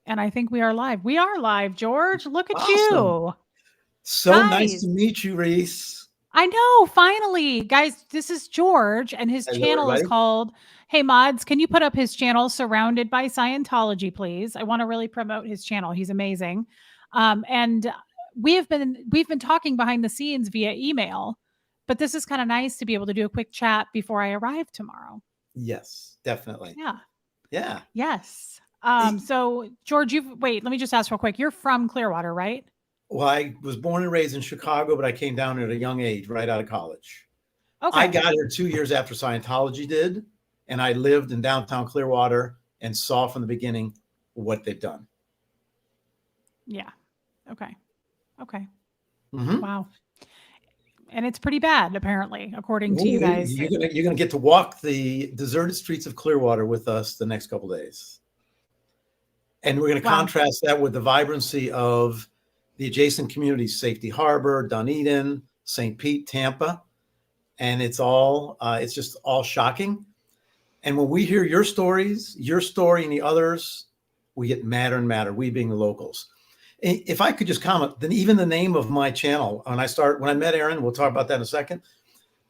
And I think we are live. We are live, George. Look at Awesome. you. So nice Guys, to meet you, Reese. I know, finally. Guys, this is George, and his Hello, channel is everybody. called, hey, mods, can you put up his channel, Surrounded by Scientology, please? I want to really promote his channel. He's amazing. And we've been talking behind the scenes via email, but this is kind of nice to be able to do a quick chat before I arrive tomorrow. Yes, definitely. Yeah. Yeah. Yes. Eh, So George, let me just ask real quick. You're from Clearwater, right? Well, I was born and raised in Chicago, but I came down at a young age, right out of college. I Okay. got here 2 years after Scientology did, and I lived in downtown Clearwater and saw from the beginning what they've done. Yeah. Okay. Okay. Mm-hmm. Wow. And it's pretty bad, apparently, according to you Ooh, guys. you're gonna get to walk the deserted streets of Clearwater with us the next couple of days. And we're going to Wow. contrast that with the vibrancy of the adjacent communities, Safety Harbor, Dunedin, St. Pete, Tampa. And it's just all shocking. And when we hear your stories, your story and the others, we get madder and madder, we being the locals. If I could just comment, then even the name of my channel, when I met Aaron, we'll talk about that in a second.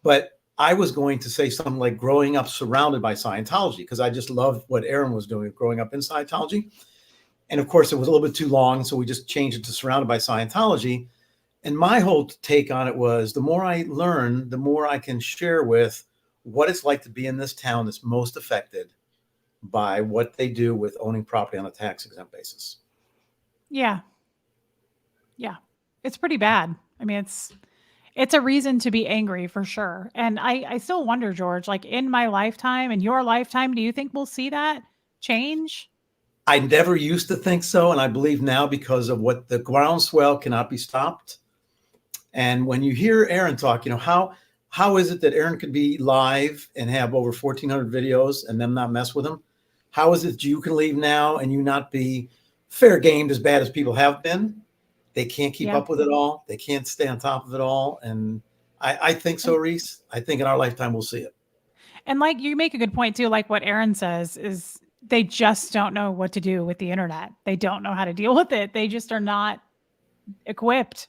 But I was going to say something like growing up surrounded by Scientology, because I just loved what Aaron was doing growing up in Scientology. And of course, it was a little bit too long, so we just changed it to Surrounded by Scientology. And my whole take on it was the more I learn, the more I can share with what it's like to be in this town that's most affected by what they do with owning property on a tax exempt basis. Yeah. Yeah. It's pretty bad. I mean, it's a reason to be angry for sure. And I still wonder, George, like in my lifetime, in your lifetime, do you think we'll see that change? I never used to think so. And I believe now because of what the groundswell cannot be stopped. And when you hear Aaron talk, how is it that Aaron could be live and have over 1,400 videos and them not mess with him? How is it you can leave now and you not be fair gamed as bad as people have been? They can't keep Yeah. up with it all. They can't stay on top of it all. And I think so, And Reese. I think in our lifetime we'll see it. and like you make a good point too, like what Aaron says is they just don't know what to do with the internet. They don't know how to deal with it. They just are not equipped,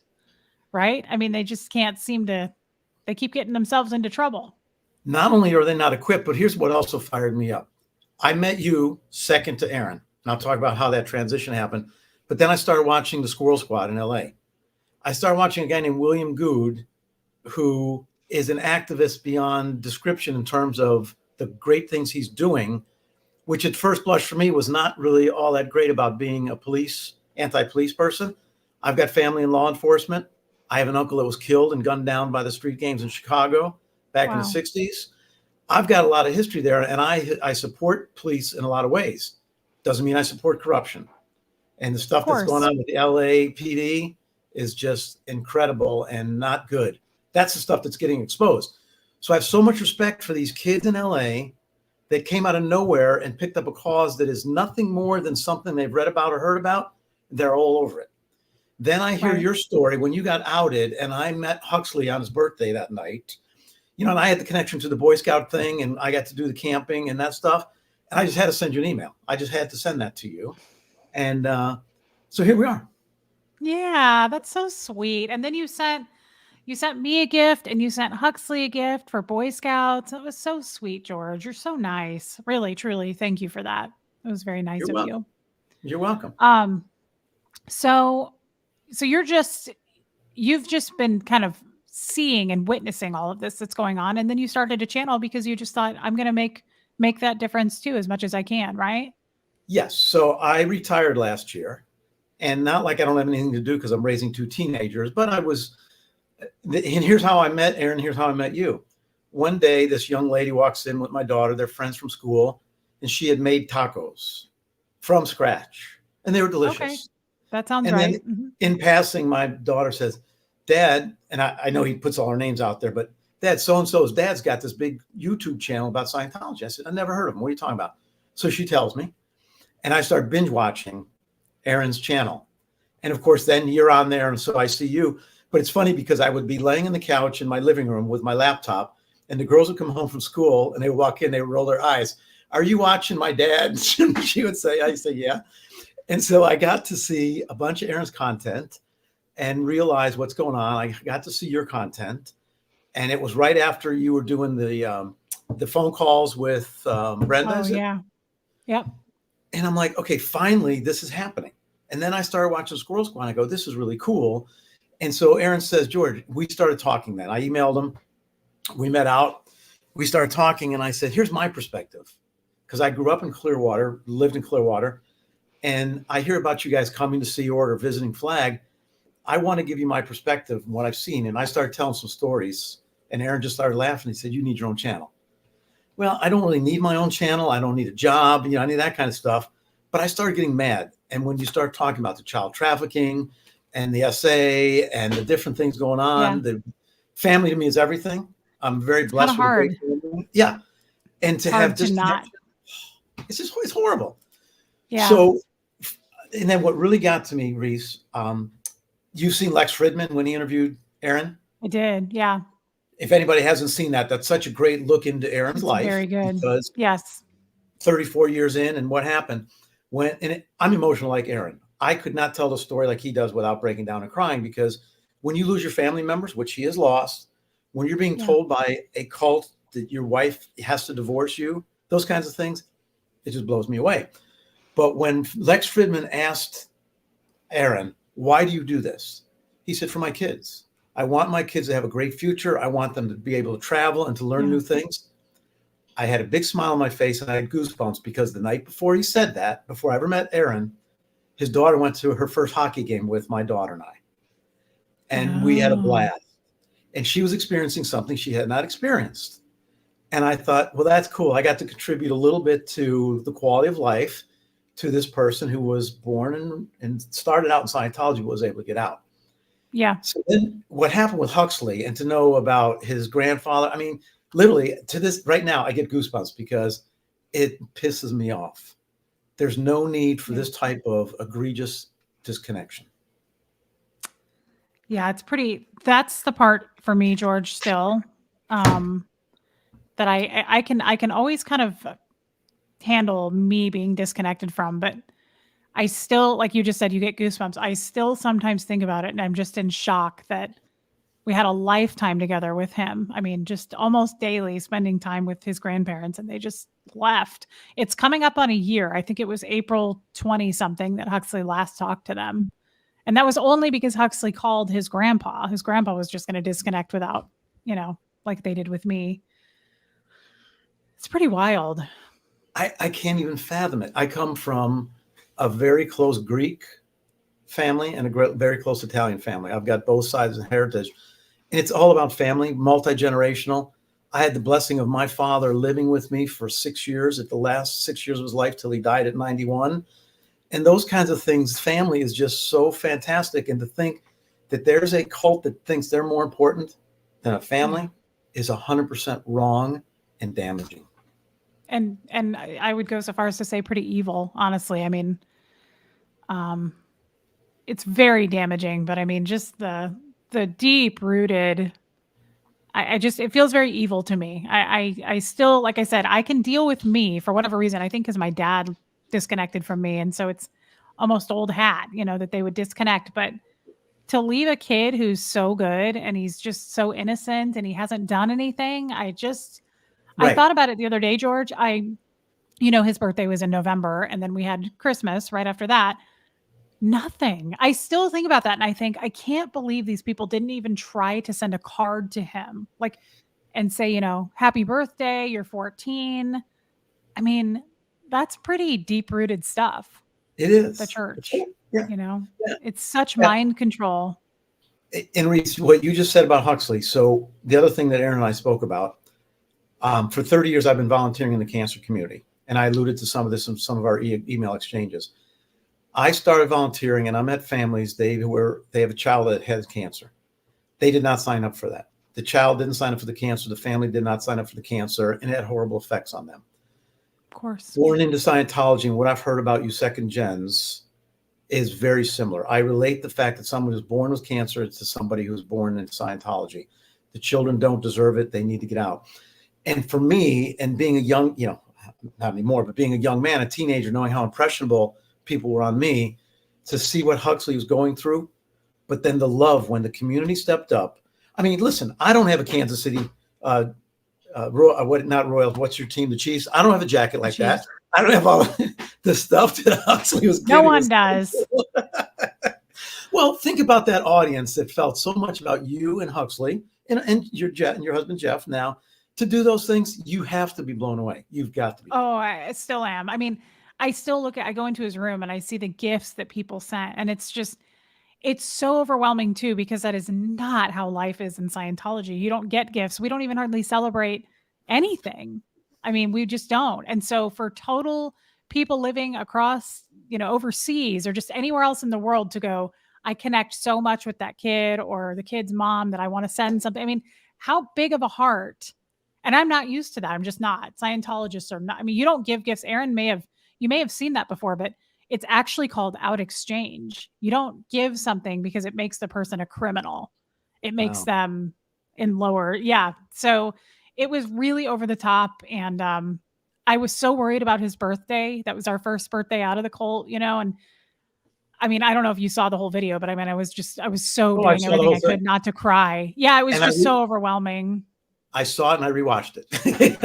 right? I mean, they just can't seem to they keep getting themselves into trouble. Not only are they not equipped, but here's what also fired me up. I met you second to Aaron, and I'll talk about how that transition happened. But then I started watching the Squirrel Squad in LA. I started watching a guy named William Good, who is an activist beyond description in terms of the great things he's doing, which at first blush for me was not really all that great about being a anti-police person. I've got family in law enforcement. I have an uncle that was killed and gunned down by the street gangs in Chicago back in the Wow. 60s. I've got a lot of history there, and I support police in a lot of ways. Doesn't mean I support corruption. And the Of stuff that's going course. on with the LAPD is just incredible and not good. That's the stuff that's getting exposed. So I have so much respect for these kids in LA that came out of nowhere and picked up a cause that is nothing more than something they've read about or heard about. They're all over it. Then I hear Right. your story when you got outed, and I met Huxley on his birthday that night. And I had the connection to the Boy Scout thing, and I got to do the camping and that stuff. And I just had to send you an email. I just had to send that to you. And so here we are. Yeah, that's so sweet. And then you sent me a gift and you sent Huxley a gift for Boy Scouts. It was so sweet, George. You're so nice. Really, truly. Thank you for that. It was very nice You're of welcome. you. You're welcome. Um, so so you've just been kind of seeing and witnessing all of this that's going on. And then you started a channel because you just thought, I'm gonna make that difference too as much as I can, right? Yes. So I retired last year, and not like I don't have anything to do because I'm raising two teenagers, but and here's how I met Aaron. Here's how I met you. One day, this young lady walks in with my daughter. They're friends from school, and she had made tacos from scratch, and they were Okay. delicious. That sounds And then right. Mhm. in passing, my daughter says, Dad, and I know he puts all our names out there, but Dad, so-and-so's dad's got this big YouTube channel about Scientology. I said, I never heard of him. What are you talking about? So she tells me, and I start binge watching Aaron's channel. And of course, then you're on there, and so I see you. But it's funny because I would be laying on the couch in my living room with my laptop, and the girls would come home from school, and they would walk in, they would roll their eyes. Are you watching my dad? She would say, I say, yeah. And so I got to see a bunch of Aaron's content and realize what's going on. I got to see your content, and it was right after you were doing the phone calls with Brenda. Oh yeah. Yep. And I'm like, okay, finally, this is happening. And then I started watching Squirrel Squad. And I go, this is really cool. And so Aaron says, George, we started talking then. I emailed him. We met out. We started talking. And I said, here's my perspective. Because I grew up in Clearwater, lived in Clearwater. And I hear about you guys coming to Sea Org or visiting Flag. I want to give you my perspective and what I've seen. And I started telling some stories. And Aaron just started laughing. He said, you need your own channel. Well, I don't really need my own channel. I don't need a job. I need that kind of stuff. But I started getting mad. And when you start talking about the child trafficking and the SA and the different things going on, the family to me is everything. I'm very blessed. Kind of hard. Yeah. And to have disconnection, it's horrible. Yeah. So, and then what really got to me, Reese, you've seen Lex Fridman when he interviewed Aaron? I did. Yeah. If anybody hasn't seen that, that's such a great look into Aaron's life. Very good. Because yes. 34 years in and what happened I'm emotional like Aaron. I could not tell the story like he does without breaking down and crying, because when you lose your family members, which he has lost, when you're being told by a cult that your wife has to divorce you, those kinds of things, it just blows me away. But when Lex Fridman asked Aaron, why do you do this? He said, for my kids. I want my kids to have a great future. I want them to be able to travel and to learn new things. I had a big smile on my face and I had goosebumps, because the night before he said that, before I ever met Aaron, his daughter went to her first hockey game with my daughter and I. And we had a blast. And she was experiencing something she had not experienced. And I thought, well, that's cool. I got to contribute a little bit to the quality of life to this person who was born and started out in Scientology, but was able to get out. Yeah. So then what happened with Huxley, and to know about his grandfather, I mean, literally to this right now, I get goosebumps because it pisses me off. There's no need for this type of egregious disconnection. Yeah, that's the part for me, George, still, that I can always kind of handle me being disconnected from, but I still, like you just said, you get goosebumps. I still sometimes think about it and I'm just in shock that we had a lifetime together with him. I mean, just almost daily spending time with his grandparents, and they just left. It's coming up on a year. I think it was April 20 something that Huxley last talked to them. And that was only because Huxley called his grandpa. His grandpa was just going to disconnect without, like they did with me. It's pretty wild. I can't even fathom it. I come from a very close Greek family and a very close Italian family. I've got both sides of heritage. And it's all about family, multi-generational. I had the blessing of my father living with me for 6 years, at the last 6 years of his life, till he died at 91. And those kinds of things, family is just so fantastic. And to think that there's a cult that thinks they're more important than a family is 100% wrong and damaging. And I would go so far as to say pretty evil, honestly. I mean, it's very damaging, but I mean, just the deep rooted, it feels very evil to me. I still, like I said, I can deal with me for whatever reason. I think because my dad disconnected from me. And so it's almost old hat, that they would disconnect. But to leave a kid who's so good and he's just so innocent and he hasn't done anything, I thought about it the other day, George. His birthday was in November, and then we had Christmas right after that. Nothing. I still think about that. And I think, I can't believe these people didn't even try to send a card to him, and say, happy birthday, you're 14. I mean, that's pretty deep rooted stuff. It is. The church, Yeah. It's such mind control. And Reese, what you just said about Huxley. So the other thing that Aaron and I spoke about, for 30 years, I've been volunteering in the cancer community. And I alluded to some of this in some of our email exchanges. I started volunteering and I met families, they have a child that has cancer. They did not sign up for that. The child didn't sign up for the cancer. The family did not sign up for the cancer, and it had horrible effects on them. Of course. Born into Scientology, and what I've heard about you second gens is very similar. I relate the fact that someone who's born with cancer to somebody who's born in Scientology. The children don't deserve it. They need to get out. And for me, and being a young, not anymore, but being a young man, a teenager, knowing how impressionable people were on me to see what Huxley was going through. But then the love when the community stepped up. I mean, listen, I don't have a Kansas City, not Royals. What's your team? The Chiefs. I don't have a jacket like that. I don't have all the stuff that Huxley was giving. No one does. Well, think about that audience that felt so much about you and Huxley and your husband, Jeff. Now, to do those things, you have to be blown away. You've got to be. Oh, I still am. I mean, I go into his room and I see the gifts that people sent. And it's so overwhelming too, because that is not how life is in Scientology. You don't get gifts. We don't even hardly celebrate anything. I mean, we just don't. And so for total people living across, overseas or just anywhere else in the world to go, I connect so much with that kid or the kid's mom that I want to send something. I mean, how big of a heart. And I'm not used to that. I'm just not. Scientologists are not. I mean, you don't give gifts. Aaron you may have seen that before, but it's actually called out exchange. You don't give something because it makes the person a criminal. It makes them in lower. Yeah. So it was really over the top. And I was so worried about his birthday. That was our first birthday out of the cult, and I mean, I don't know if you saw the whole video, but I mean, I was so doing everything I could not to cry. Yeah. It was just so overwhelming. I saw it and I rewatched it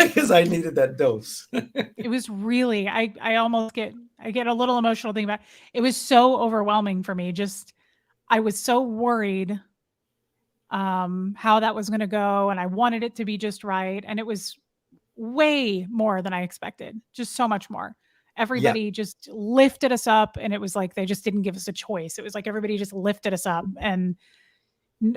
because I needed that dose. It was really, I almost get a little emotional thinking about it. It was so overwhelming for me. I was so worried how that was going to go. And I wanted it to be just right. And it was way more than I expected. Just so much more. Everybody just lifted us up. And it was like, they just didn't give us a choice. It was like, everybody just lifted us up and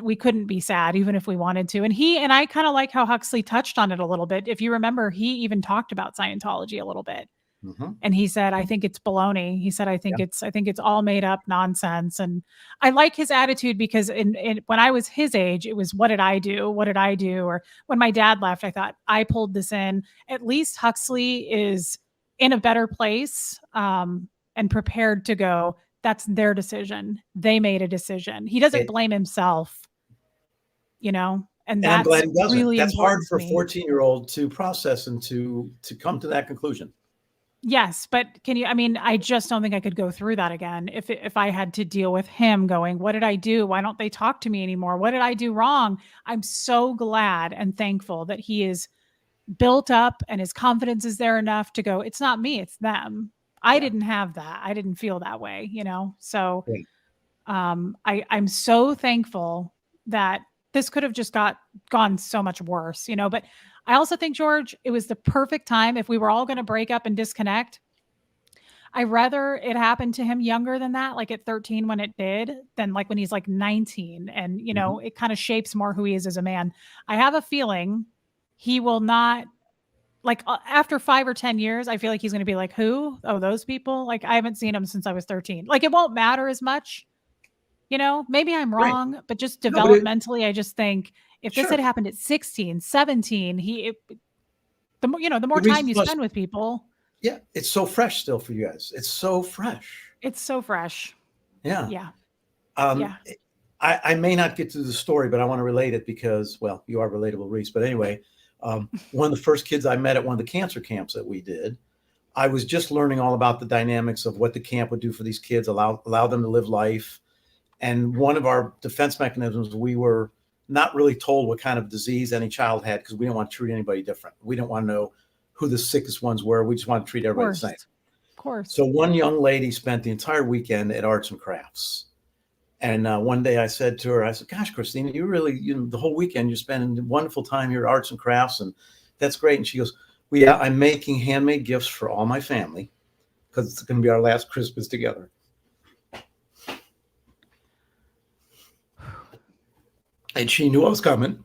we couldn't be sad even if we wanted to. And I kind of like how Huxley touched on it a little bit. If you remember, he even talked about Scientology a little bit. Mm-hmm. And he said, I think it's baloney. He said, I think it's all made up nonsense. And I like his attitude because when I was his age, it was, what did I do? What did I do? Or when my dad left, I thought I pulled this in. At least Huxley is in a better place and prepared to go. That's their decision. They made a decision. He doesn't blame himself, and that's I'm glad he doesn't. Really that's hard for a 14-year-old to process and to come to that conclusion. Yes, but I just don't think I could go through that again. If I had to deal with him going, what did I do? Why don't they talk to me anymore? What did I do wrong? I'm so glad and thankful that he is built up and his confidence is there enough to go, it's not me, it's them. I didn't have that. I didn't feel that way, So I'm so thankful that this could have just gone so much worse, but I also think, George, it was the perfect time. If we were all going to break up and disconnect, I'd rather it happened to him younger than that, like at 13 when it did, than like when he's like 19. And, it kind of shapes more who he is as a man. I have a feeling he will not, like after 5 or 10 years, I feel like he's going to be like, who? Oh, those people? Like I haven't seen him since I was 13. Like it won't matter as much, maybe I'm wrong, but just developmentally, I just think if this had happened at 16, 17, the more time you spend with people. Yeah. It's so fresh still for you guys. It's so fresh. It's so fresh. Yeah. Yeah. I may not get to the story, but I want to relate it because, well, you are relatable, Reese. But anyway, one of the first kids I met at one of the cancer camps that we did, I was just learning all about the dynamics of what the camp would do for these kids, allow them to live life. And one of our defense mechanisms, we were not really told what kind of disease any child had because we didn't want to treat anybody different. We didn't want to know who the sickest ones were. We just wanted to treat everybody the same. Of course. So one young lady spent the entire weekend at arts and crafts. And one day I said to her, I said, gosh, Christina, you really, the whole weekend you're spending a wonderful time here at arts and crafts. And that's great. And she goes, well, yeah, I'm making handmade gifts for all my family because it's going to be our last Christmas together. And she knew I was coming.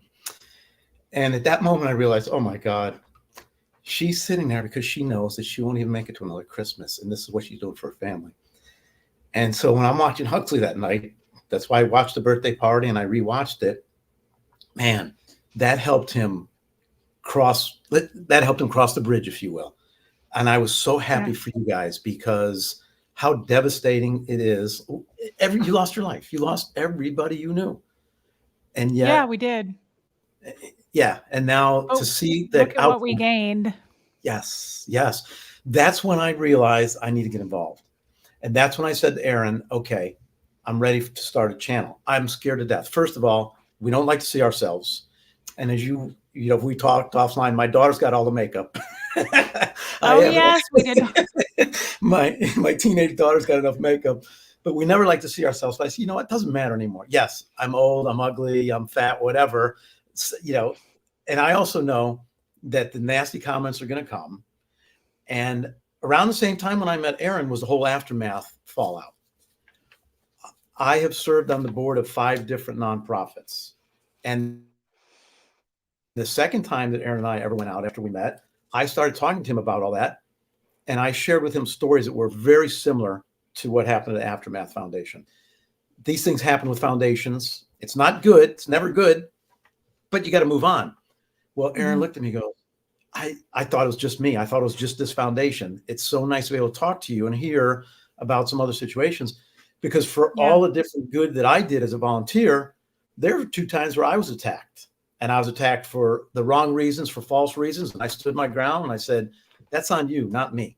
And at that moment, I realized, oh, my God, she's sitting there because she knows that she won't even make it to another Christmas. And this is what she's doing for her family. And so when I'm watching Huxley that night, that's why I watched the birthday party and I rewatched it. Man, that helped him cross the bridge, if you will. And I was so happy for you guys because how devastating it is. You lost your life. You lost everybody you knew. And yet, yeah, we did. Yeah. And now to see that look at what we gained. Yes. That's when I realized I need to get involved. And that's when I said to Aaron, okay, I'm ready to start a channel. I'm scared to death. First of all, we don't like to see ourselves. And as if we talked offline, my daughter's got all the makeup. I Oh, haven't. yes, we did. My teenage daughter's got enough makeup, but we never like to see ourselves. But I say, it doesn't matter anymore. Yes, I'm old, I'm ugly, I'm fat, whatever. And I also know that the nasty comments are going to come. And around the same time when I met Aaron was the whole aftermath fallout. I have served on the board of 5 different nonprofits. And the second time that Aaron and I ever went out after we met, I started talking to him about all that. And I shared with him stories that were very similar to what happened at Aftermath Foundation. These things happen with foundations. It's not good. It's never good, but you got to move on. Well, Aaron looked at me and goes, I thought it was just me. I thought it was just this foundation. It's so nice to be able to talk to you and hear about some other situations, because for all the different good that I did as a volunteer, there were 2 times where I was attacked, and I was attacked for the wrong reasons, for false reasons. And I stood my ground and I said, that's on you, not me.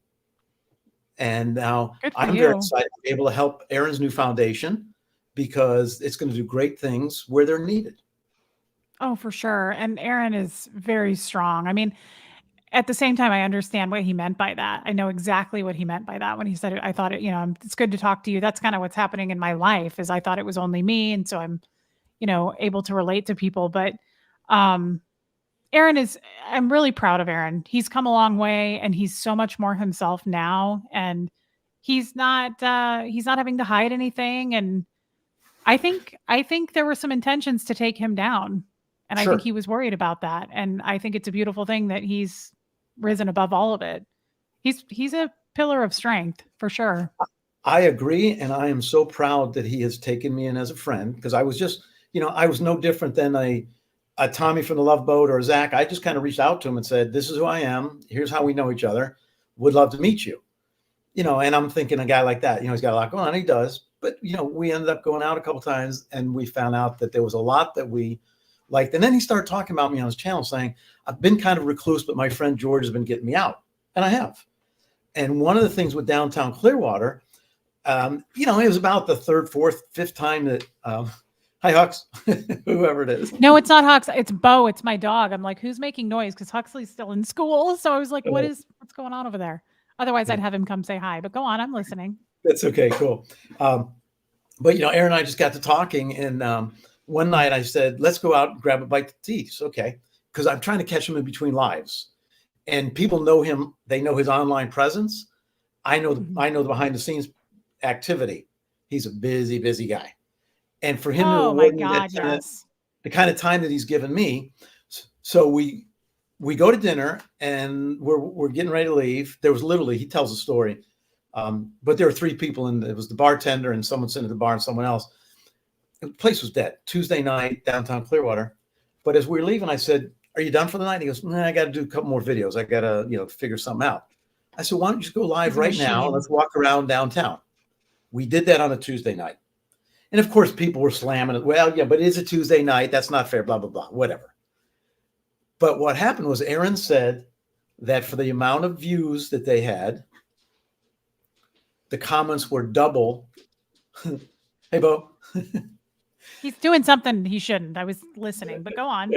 And now I'm very excited to be able to help Aaron's new foundation, because it's going to do great things where they're needed. Oh, for sure. And Aaron is very strong. I mean, at the same time, I understand what he meant by that. I know exactly what he meant by that when he said, I thought it's good to talk to you. That's kind of what's happening in my life, is I thought it was only me. And so I'm, able to relate to people. But I'm really proud of Aaron. He's come a long way, and he's so much more himself now. And he's not having to hide anything. And I think there were some intentions to take him down. And I think he was worried about that. And I think it's a beautiful thing that he's risen above all of it. He's a pillar of strength for sure. I agree. And I am so proud that he has taken me in as a friend, because I was just, I was no different than a Tommy from the Love Boat or a Zach. I just kind of reached out to him and said, this is who I am. Here's how we know each other. Would love to meet you. And I'm thinking a guy like that, he's got a lot going on. He does. But, we ended up going out a couple of times, and we found out that there was a lot that we liked. And then he started talking about me on his channel, saying, I've been kind of recluse, but my friend George has been getting me out. And I have. And one of the things with downtown Clearwater, it was about the 3rd, 4th, 5th time that, hi, Hux, whoever it is. No, it's not Hux. It's Bo. It's my dog. I'm like, who's making noise? Because Huxley's still in school. So I was like, what's going on over there? Otherwise, I'd have him come say hi. But go on. I'm listening. That's okay. Cool. But, Aaron and I just got to talking. And one night I said, let's go out and grab a bite to eat. Okay. Because I'm trying to catch him in between lives. And people know him. They know his online presence. I know the behind the scenes activity. He's a busy, busy guy. And for him to award me the kind of time that he's given me. So we go to dinner, and we're getting ready to leave. There was literally, he tells a story. But there were 3 people, and it was the bartender and someone sitting at the bar and someone else. The place was dead. Tuesday night, downtown Clearwater. But as we were leaving, I said, are you done for the night? He goes, nah, I got to do a couple more videos. I got to, figure something out. I said, why don't you just go live right now? And let's walk around downtown. We did that on a Tuesday night. And of course, people were slamming it. Well, yeah, but it's a Tuesday night. That's not fair, blah, blah, blah, whatever. But what happened was Aaron said that for the amount of views that they had, the comments were double. Hey, Bo. He's doing something he shouldn't. I was listening, but go on.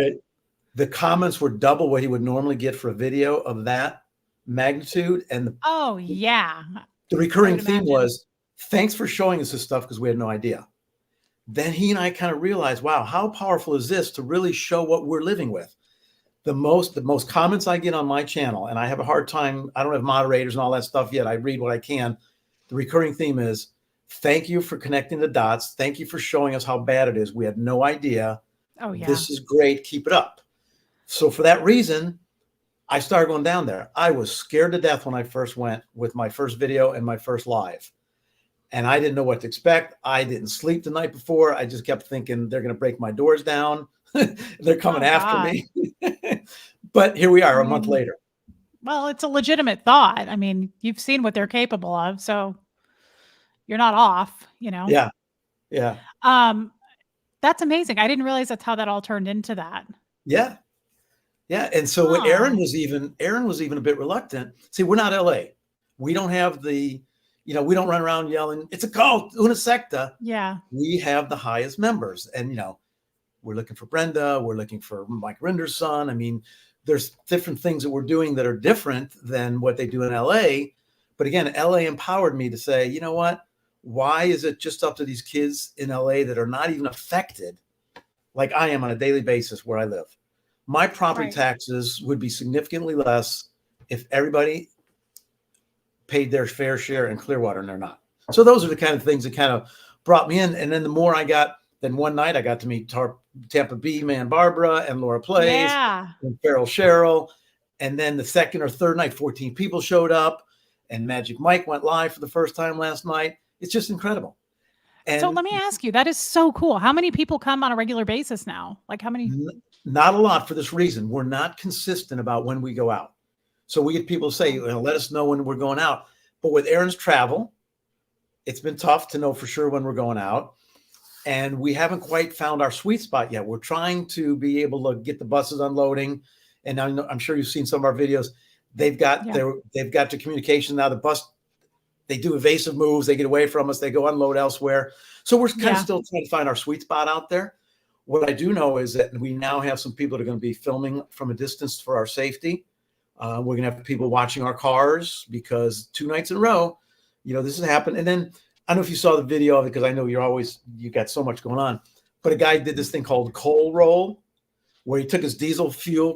The comments were double what he would normally get for a video of that magnitude. And the recurring theme was, thanks for showing us this stuff, because we had no idea. Then he and I kind of realized, wow, how powerful is this to really show what we're living with? The most comments I get on my channel, and I have a hard time, I don't have moderators and all that stuff yet. I read what I can. The recurring theme is, thank you for connecting the dots. Thank you for showing us how bad it is. We had no idea. Oh, yeah. This is great. Keep it up. So for that reason, I started going down there. I was scared to death when I first went with my first video and my first live. And I didn't know what to expect. I didn't sleep the night before. I just kept thinking they're going to break my doors down. They're coming after me. But here we are a month later. Well, it's a legitimate thought. I mean, you've seen what they're capable of, so you're not off, Yeah. Yeah. That's amazing. I didn't realize that's how that all turned into that. Yeah. Yeah. And so when Aaron was even a bit reluctant. See, we're not LA. We don't have the We don't run around yelling, it's a cult, una secta. Yeah. We have the highest members. And, we're looking for Brenda. We're looking for Mike Rinder's son. I mean, there's different things that we're doing that are different than what they do in LA. But again, LA empowered me to say, you know what? Why is it just up to these kids in LA that are not even affected like I am on a daily basis where I live? My property taxes would be significantly less if everybody paid their fair share in Clearwater, and they're not. So those are the kind of things that kind of brought me in. And then the more I got, then one night I got to meet Tampa B man Barbara and Laura Plays and Farrell Cheryl. And then the second or third night, 14 people showed up, and Magic Mike went live for the first time last night. It's just incredible. And so let me ask you, that is so cool. How many people come on a regular basis now? Like how many? Not a lot, for this reason. We're not consistent about when we go out. So we get people say, let us know when we're going out. But with Aaron's travel, it's been tough to know for sure when we're going out. And we haven't quite found our sweet spot yet. We're trying to be able to get the buses unloading. And I'm sure you've seen some of our videos. They've got the communication now. The bus, they do evasive moves. They get away from us. They go unload elsewhere. So we're kind of still trying to find our sweet spot out there. What I do know is that we now have some people that are going to be filming from a distance for our safety. We're going to have people watching our cars because 2 nights in a row, this has happened. And then I don't know if you saw the video of it, because I know you got so much going on, but a guy did this thing called coal roll, where he took his diesel fuel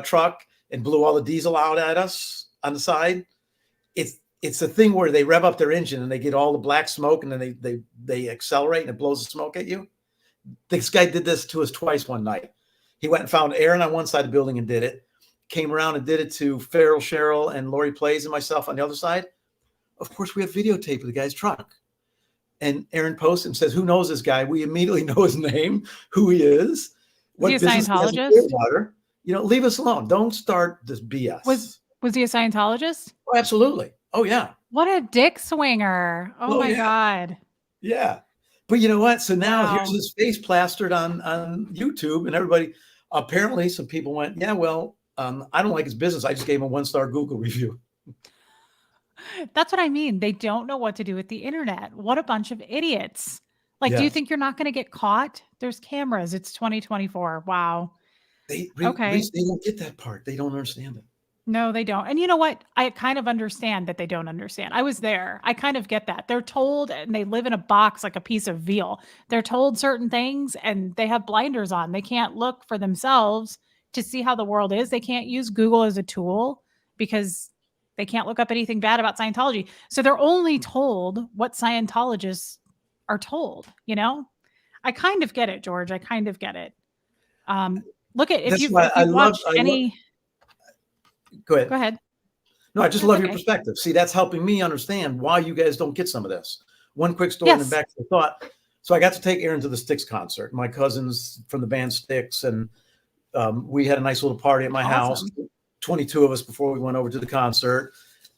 truck and blew all the diesel out at us on the side. It's a thing where they rev up their engine and they get all the black smoke, and then they accelerate and it blows the smoke at you. This guy did this to us twice one night. He went and found Aaron on one side of the building and did it. Came around and did it to Farrell Cheryl and Lori Plays and myself on the other side. Of course, we have videotape of the guy's truck. And Aaron posts and says, who knows this guy? We immediately know his name, who he is. What is he a Scientologist? Leave us alone. Don't start this BS. Was he a Scientologist? Oh, absolutely. Oh, yeah. What a dick swinger. Oh my God. Yeah. But you know what? So now here's his face plastered on YouTube, and everybody, apparently some people went, I don't like his business. I just gave him a 1-star Google review. That's what I mean. They don't know what to do with the internet. What a bunch of idiots. Like, do you think you're not going to get caught? There's cameras. It's 2024. Wow. They don't get that part. They don't understand it. No, they don't. And you know what? I kind of understand that they don't understand. I was there. I kind of get that. They're told, and they live in a box like a piece of veal. They're told certain things and they have blinders on. They can't look for themselves to see how the world is. They can't use Google as a tool because they can't look up anything bad about Scientology. So they're only told what Scientologists are told, I kind of get it, George. I kind of get it. Look at, if you've watched any. Go ahead. Go ahead. No, I just love your perspective. See, that's helping me understand why you guys don't get some of this. One quick story and then back to the thought. So I got to take Aaron to the Styx concert. My cousins from the band Styx, and we had a nice little party at my house. 22 of us before we went over to the concert.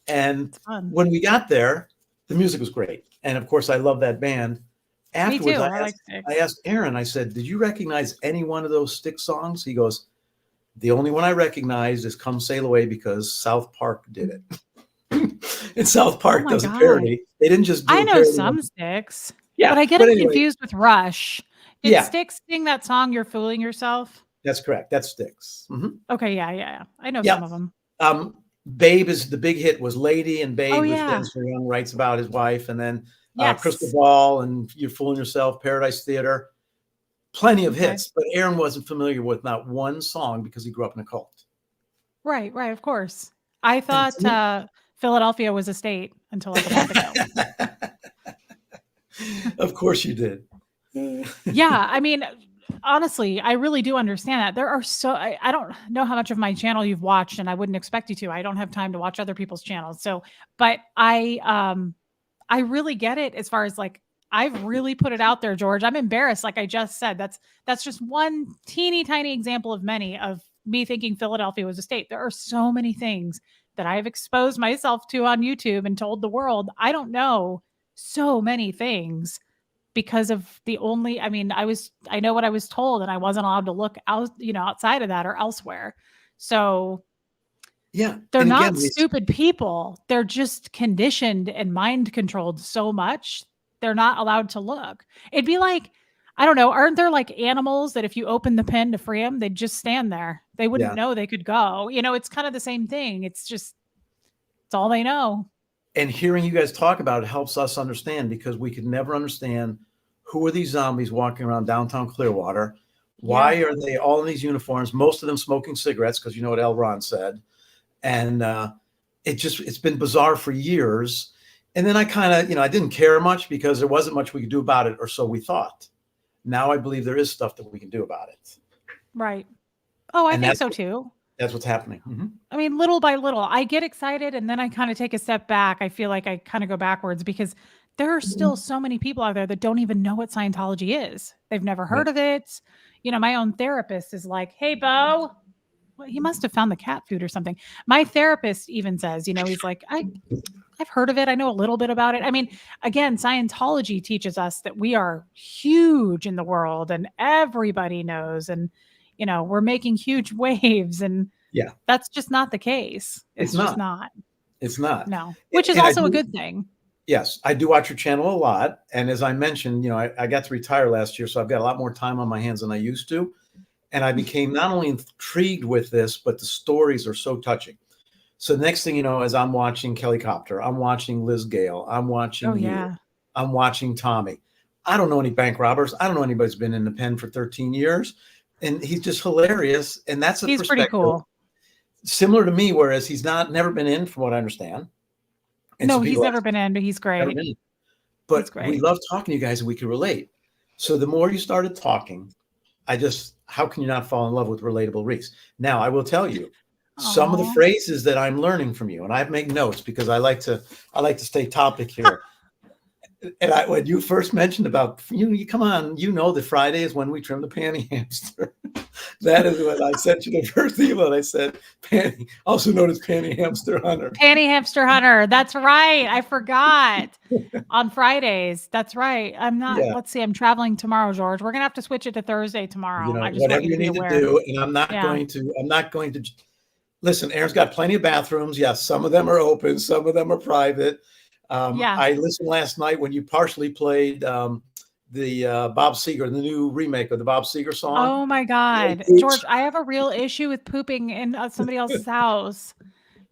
And when we got there, the music was great. And of course, I love that band. Afterwards, I asked Aaron, I said, did you recognize any one of those Styx songs? He goes, the only one I recognized is Come Sail Away because South Park did it. And South Park does a parody. They didn't just do I know some Styx. Yeah. But I get it confused with Rush. Did Styx sing that song, You're Fooling Yourself? That's correct. That's Styx. Mm-hmm. Okay, yeah. I know some of them. Babe is the big hit was Lady, and Babe was Dennis Young writes about his wife, and then Crystal Ball and You're Fooling Yourself, Paradise Theater. Plenty of hits, but Aaron wasn't familiar with not one song because he grew up in a cult. Right, of course. I thought Philadelphia was a state until like a month ago. Of course you did. Yeah, I mean, honestly, I really do understand that. There are I don't know how much of my channel you've watched, and I wouldn't expect you to. I don't have time to watch other people's channels. So, but I really get it as far as like, I've really put it out there, George. I'm embarrassed. Like I just said, that's just one teeny tiny example of many of me thinking Philadelphia was a state. There are so many things that I've exposed myself to on YouTube and told the world. I don't know so many things because of I know what I was told, and I wasn't allowed to look out, outside of that or elsewhere. So Yeah. They're And again, not stupid people. They're just conditioned and mind controlled so much, they're not allowed to look. It'd be like, I don't know, aren't there like animals that if you open the pen to free them, they'd just stand there? They wouldn't yeah. know they could go. It's kind of the same thing. It's all they know. And hearing you guys talk about it helps us understand, because we could never understand who are these zombies walking around downtown Clearwater. Yeah. Why are they all in these uniforms? Most of them smoking cigarettes, because you know what L. Ron said. And it's been bizarre for years. And then I kind of, I didn't care much because there wasn't much we could do about it, or so we thought. Now I believe there is stuff that we can do about it. Right. Oh, I And think so too. that's what's happening. I mean, little by little, I get excited and then I kind of take a step back. I feel like I kind of go backwards because there are still so many people out there that don't even know what Scientology is. They've never Yeah. heard of it. My own therapist is like, "Hey, Bo." Well, he must have found the cat food or something. My therapist even says, he's like, I've heard of it. I know a little bit about it. I mean, again, Scientology teaches us that we are huge in the world and everybody knows. And, we're making huge waves. And Yeah. that's just not the case. It's just not. It's not. No, which is And also a good thing. Yes, I do watch your channel a lot. And as I mentioned, I got to retire last year, so I've got a lot more time on my hands than I used to. And I became not only intrigued with this, but the stories are so touching. So the next thing you know, as I'm watching Kelly Copter, I'm watching Liz Gale, I'm watching you, I'm watching Tommy. I don't know any bank robbers. I don't know anybody who's been in the pen for 13 years. And he's just hilarious. And that's He's pretty cool. Similar to me, whereas he's never been in, from what I understand. And no, he's never been in, but he's great. But we love talking to you guys and we can relate. So the more you started talking, how can you not fall in love with Relatable Reese? Now, I will tell you some of the phrases that I'm learning from you, and I've made notes because I like to stay topic here. And when you first mentioned about, you come on, the Friday is when we trim the panty hamster. That is when I sent you the first email. I said, panty, also known as Panty Hamster Hunter. Panty Hamster Hunter. That's right. I forgot. On Fridays. That's right. I'm not, let's see, I'm traveling tomorrow, George. We're going to have to switch it to Thursday tomorrow. I just whatever want you need to do. And I'm not going to, listen, Aaron's got plenty of bathrooms. Yes, some of them are open. Some of them are private. I listened last night when you partially played the Bob Seger, the new remake of the Bob Seger song. Oh my God. George, I have a real issue with pooping in somebody else's house.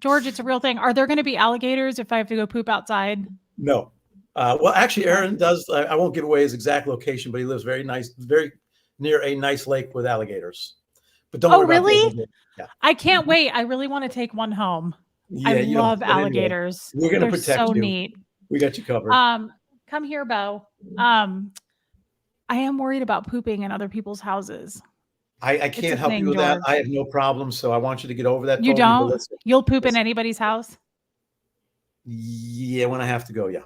George, it's a real thing. Are there going to be alligators if I have to go poop outside? No. Well, actually, Aaron does. I won't give away his exact location, but he lives very near a nice lake with alligators. But don't worry about really? Yeah. I can't wait. I really want to take one home. Yeah, I love alligators. Anyway, we're going to protect you. So neat. We got you covered. Come here, Bo. I am worried about pooping in other people's houses. I can't help you with that. I have no problem. So I want you to get over that. You don't? You'll poop in anybody's house? Yeah, when I have to go, yeah.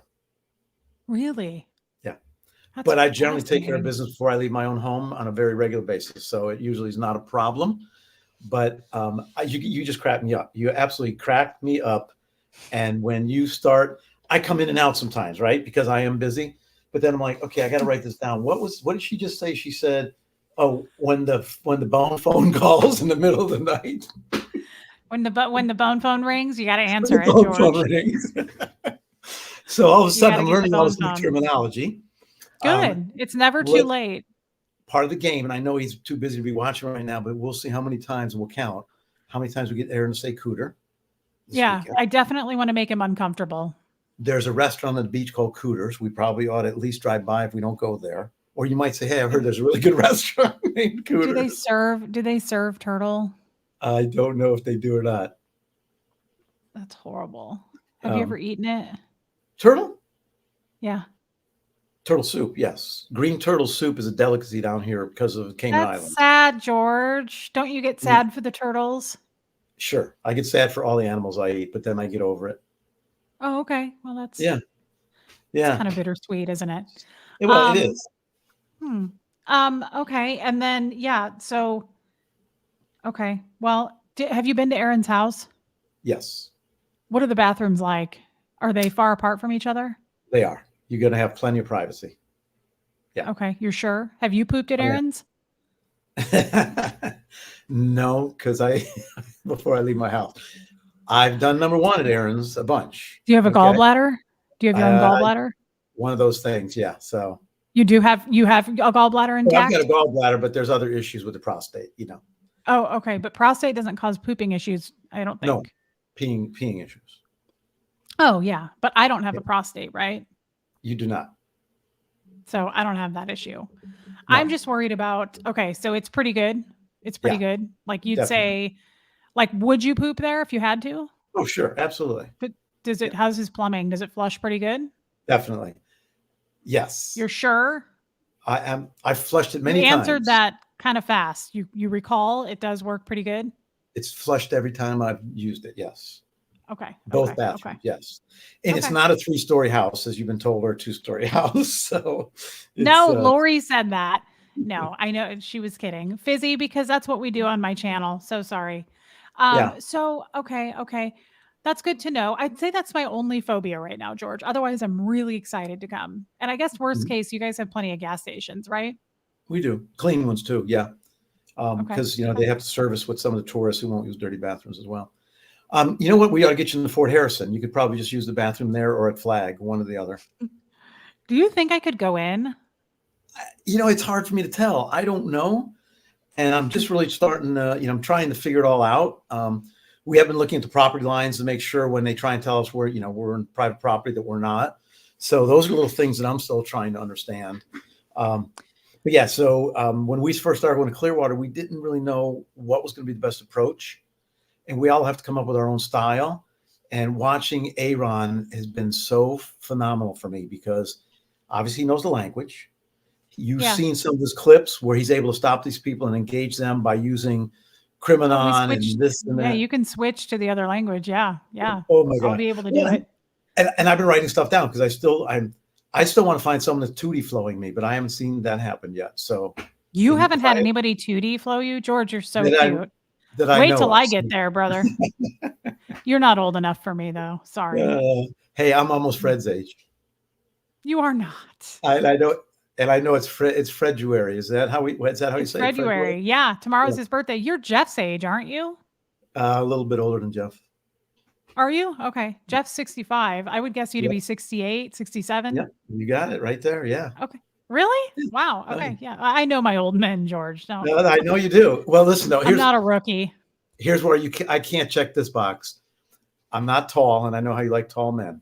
Really? Yeah. But I generally take care of business before I leave my own home on a very regular basis. So it usually is not a problem. But you just crack me up. You absolutely crack me up. And when you start, I come in and out sometimes, right? Because I am busy. But then I'm like, okay, I got to write this down. What did she just say? She said, "Oh, when the bone phone calls in the middle of the night." When the bone phone rings, you got to answer it, George. Phone rings. So all of a sudden, I'm learning all this new terminology. Good. It's never too late. Part of the game, and I know he's too busy to be watching right now, but we'll see how many times, and we'll count how many times we get Aaron to say cooter. Yeah, weekend. I definitely want to make him uncomfortable. There's a restaurant on the beach called Cooters. We probably ought to at least drive by if we don't go there. Or you might say, "Hey, I've heard there's a really good restaurant named Cooters." Do they serve turtle? I don't know if they do or not. That's horrible. Have you ever eaten it? Turtle? Yeah. Turtle soup, yes. Green turtle soup is a delicacy down here because of Cayman Islands. That's sad, George. Don't you get sad for the turtles? Sure. I get sad for all the animals I eat, but then I get over it. Oh, okay. Well, that's kind of bittersweet, isn't it? Well, it is. Okay. And then, so, okay. Well, have you been to Aaron's house? Yes. What are the bathrooms like? Are they far apart from each other? They are. You're going to have plenty of privacy. Yeah. Okay. You're sure? Have you pooped at Aaron's? No, because before I leave my house. I've done number one at Aaron's a bunch. Do you have a Okay. gallbladder? Do you have your own Uh, gallbladder? one of those things. Yeah. So You have a gallbladder well, I've got a intact? gallbladder, but there's other issues with the prostate, Oh, okay. But prostate doesn't cause pooping issues, I don't No, think. peeing issues. Oh, yeah. But I don't have Yeah. a prostate, right? You do not. So I don't have that issue. I'm No. just worried about, okay, so it's pretty good. It's pretty Yeah, good. Like you'd definitely. say, like, would you poop there if you had to? Oh, sure. Absolutely. But Yeah, how's his plumbing? Does it flush pretty good? definitely. Yes. You're sure? I am. I've flushed it You many answered times. that kind of fast. You recall it does work pretty good? It's flushed every time I've used it. Yes. Okay. Both Okay. Okay. bathrooms. Yes. And it's Okay. not a 3-story house, as you've been told, or a 2-story house. So it's, No, Lori said that. No, I know she was kidding. Fizzy, because that's what we do on my channel. So sorry. yeah. So okay, okay. That's good to know. I'd say that's my only phobia right now, George. Otherwise, I'm really excited to come. And I guess worst Mhm. case, you guys have plenty of gas stations, right? We do. Clean ones too. Yeah. Okay. Because, Okay. they have to service with some of the tourists who won't use dirty bathrooms as well. You know what? We ought to get you into Fort Harrison. You could probably just use the bathroom there or at Flag, one or the other. Do you think I could go in? It's hard for me to tell. I don't know. And I'm just really starting to, I'm trying to figure it all out. We have been looking at the property lines to make sure when they try and tell us we're in private property that we're not. So those are little things that I'm still trying to understand. But yeah, so when we first started going to Clearwater, we didn't really know what was going to be the best approach. And we all have to come up with our own style. And watching Aaron has been so phenomenal for me because obviously he knows the language. You've Yeah. seen some of his clips where he's able to stop these people and engage them by using Oh, we Criminon switched. and this and Yeah, that. you can switch to the other language. Yeah. Yeah. Oh my I'll God. be able to do Well, it. and I've been writing stuff down because I still want to find someone that's 2D flowing me, but I haven't seen that happen yet. So You haven't if had I anybody 2D flow you? George, you're so that I cute. that I Wait know till of. I get there, brother. You're not old enough for me, though. Sorry. Hey, I'm almost Fred's age. You are not. I know, and I know it's February. Is that how you It's say it? February? February. Yeah, tomorrow's Yeah. his birthday. You're Jeff's age, aren't you? A little bit older than Jeff. Are you? Okay. Jeff's 65. I would guess you to Yeah. be 68, 67. Yeah. You got it right there. Yeah. Okay. Really? Wow. Okay. Yeah. I know my old men, George. No, No, I know you do. Well, listen, though, I'm not a rookie. here's where I can't check this box. I'm not tall, and I know how you like tall men.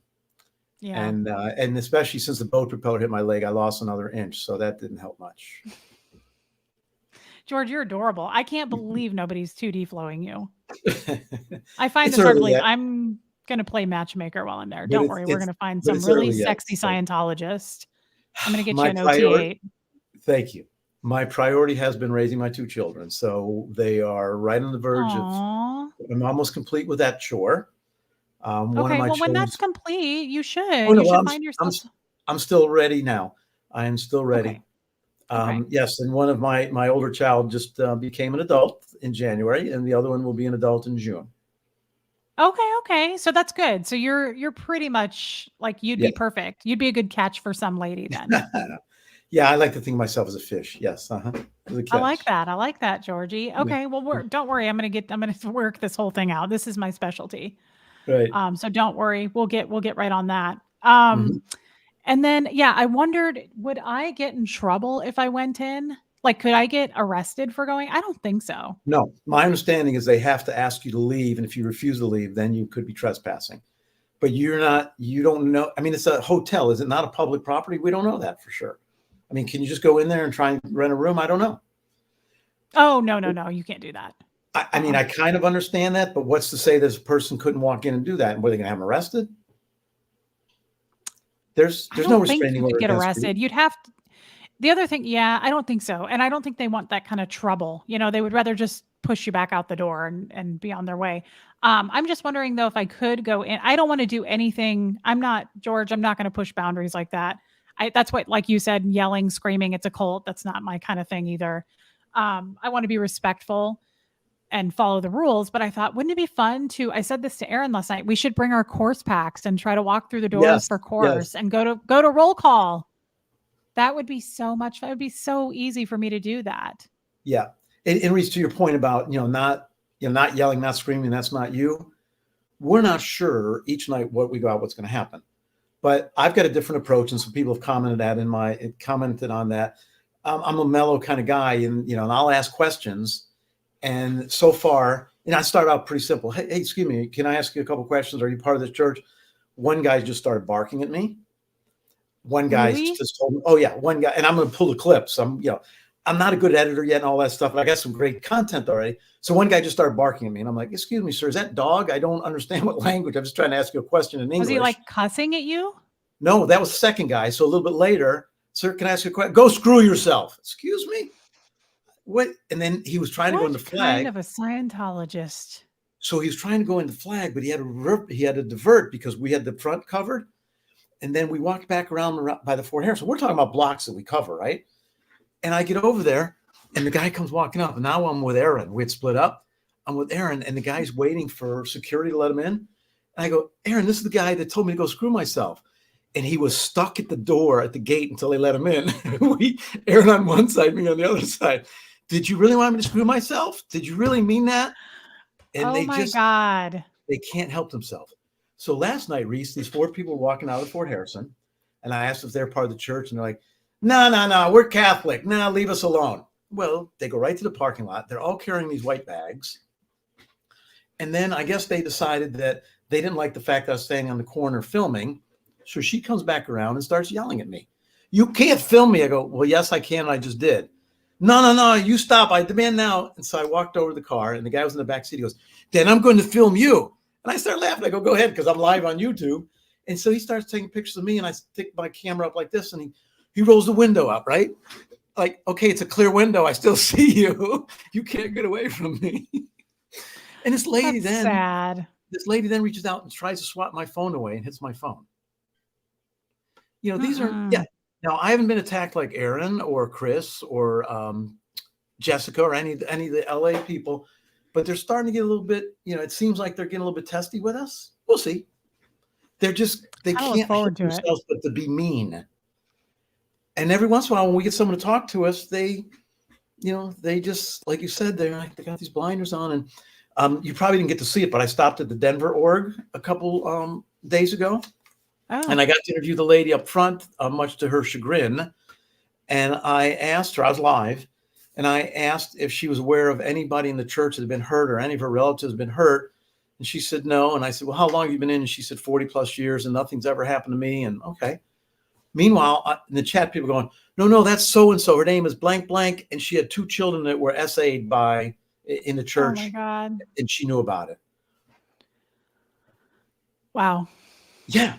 Yeah. And especially since the boat propeller hit my leg, I lost another inch, so that didn't help much. George, you're adorable. I can't believe nobody's 2D flowing you. I find It's this hard to early believe. yet, I'm going to play matchmaker while I'm there. but Don't worry. We're going to find some it's really early yet. sexy So Scientologist. I'm going to get you my an priority, OT8. thank you. My priority has been raising my 2 children, so they are right on the verge of. Aww. I'm almost complete with that chore. One of Okay, my well, when that's children's. complete, you Oh should. no, You should find I'm yourself. I'm still ready now. I am still ready. Okay. Okay. Yes, and one of my older child just became an adult in January, and the other one will be an adult in June. Okay. Okay. So that's good. So you're pretty much like you'd Yeah. be perfect. You'd be a good catch for some lady then. Yeah, I like to think of myself as a fish. Yes, as a I like catch. that. I like that, Georgie. Yeah. Okay. Well, don't worry. I'm gonna work this whole thing out. This is my specialty. Right. So don't worry. We'll get right on that. Mhm. And then yeah, I wondered, would I get in trouble if I went in? Like, could I get arrested for going? I don't think so. No, my understanding is they have to ask you to leave, and if you refuse to leave, then you could be trespassing. But you don't know. I mean, it's a hotel. Is it not a public property? We don't know that for sure. I mean, can you just go in there and try and rent a room? I don't know. Oh, no. You can't do that. I mean, I kind of understand that, but what's to say this person couldn't walk in and do that? And were they going to have him arrested? There's I no don't think restraining you could order get against arrested. You'd have to. The other thing, yeah, I don't think so. And I don't think they want that kind of trouble. They would rather just push you back out the door and be on their way. I'm just wondering though, if I could go in. I don't want to do anything. George, I'm not going to push boundaries like that. That's what, like you said, yelling, screaming, it's a cult. That's not my kind of thing either. I want to be respectful and follow the rules. But I thought, wouldn't it be fun I said this to Aaron last night, we should bring our course packs and try to walk through the doors Yes, for yes, course and go to roll call. That would be so much fun. It would be so easy for me to do that. yeah. And Reese, to your point about not yelling, not screaming, that's not you. we're not sure each night what we go out, what's going to happen. But I've got a different approach, and some people have commented on that. I'm a mellow kind of guy, and and I'll ask questions. And so far, I start out pretty simple. Hey, excuse me, can I ask you a couple questions? Are you part of this church? One guy just started barking at me. One guy Really? just told me, oh yeah, one guy, and I'm going to pull the clips. I'm not a good editor yet and all that stuff, but I got some great content already. So one guy just started barking at me, and I'm like, excuse me, sir, is that dog? I don't understand what language. I'm just trying to ask you a question in English. Was he like cussing at you? No, that was the second guy. So a little bit later, sir, can I ask you a question? Go screw yourself. Excuse me? What? And then he was trying to go into What flag. kind of a Scientologist? So he was trying to go into flag, but he had to divert because we had the front covered. And then we walked back around by the Fort Harrison. We're talking about blocks that we cover, right? And I get over there, and the guy comes walking up. And now I'm with Aaron. We had split up. I'm with Aaron, and the guy's waiting for security to let him in. And I go, Aaron, this is the guy that told me to go screw myself. And he was stuck at the door at the gate until they let him in. Aaron on one side, me on the other side. Did you really want me to screw myself? Did you really mean that? And Oh my God. They can't help themselves. So last night, Reese, these 4 people were walking out of Fort Harrison, and I asked if they're part of the church, and they're like, no, we're Catholic. No, leave us alone. Well, they go right to the parking lot. They're all carrying these white bags. And then I guess they decided that they didn't like the fact that I was standing on the corner filming. So she comes back around and starts yelling at me. You can't film me. I go, well, yes, I can. I just did. No, you stop. I demand now. And so I walked over to the car, and the guy was in the back seat. He goes, then I'm going to film you. And I start laughing. I go ahead, because I'm live on YouTube. And so he starts taking pictures of me, and I stick my camera up like this, and he rolls the window up, right? Like, okay, it's a clear window. I still see you. You can't get away from me. And this lady then reaches out and tries to swat my phone away and hits my phone. These are, yeah. Now, I haven't been attacked like Aaron or Chris or Jessica or any of the LA people, but they're starting to get a little bit, it seems like they're getting a little bit testy with us. We'll see. They can't help themselves but to be mean. And every once in a while, when we get someone to talk to us, they just, like you said, they got these blinders on. And you probably didn't get to see it, but I stopped at the Denver org a couple days ago. Oh. And I got to interview the lady up front, much to her chagrin. And I asked her, I was live, and I asked if she was aware of anybody in the church that had been hurt or any of her relatives had been hurt. And she said no. And I said, well, how long have you been in? And she said 40 plus years, and nothing's ever happened to me. And okay. Meanwhile, in the chat, people going, no, that's so-and-so. Her name is blank, blank. And she had 2 children that were SA'd in the church. Oh my God. And she knew about it. Wow. Yeah.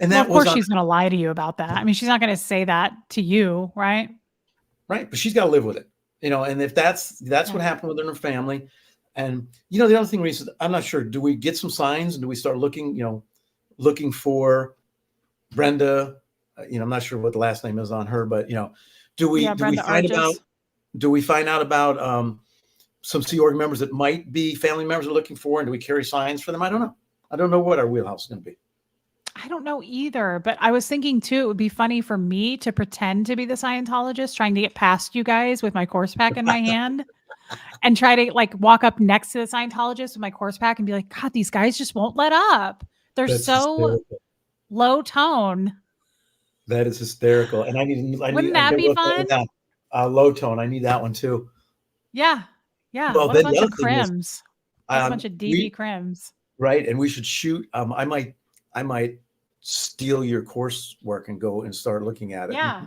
And of course she's going to lie to you about that. I mean, she's not going to say that to you, right? Right. But she's got to live with it, and if that's what happened with her and her family. And, the other thing, Reese, I'm not sure. Do we get some signs, and do we start looking for Brenda? I'm not sure what the last name is on her, but, do we find out about some Sea Org members that might be family members are looking for, and do we carry signs for them? I don't know. I don't know what our wheelhouse is going to be. I don't know either, but I was thinking too, it would be funny for me to pretend to be the Scientologist trying to get past you guys with my course pack in my hand and try to walk up next to the Scientologist with my course pack and be like, God, these guys just won't let up. They're That's so hysterical. Low tone. That is hysterical. And wouldn't that be fun? Low tone. I need that one too. Yeah. Yeah. Well, what a bunch of crims. A bunch of DB crims. Right. And we should shoot. I might steal your coursework and go and start looking at it. Yeah.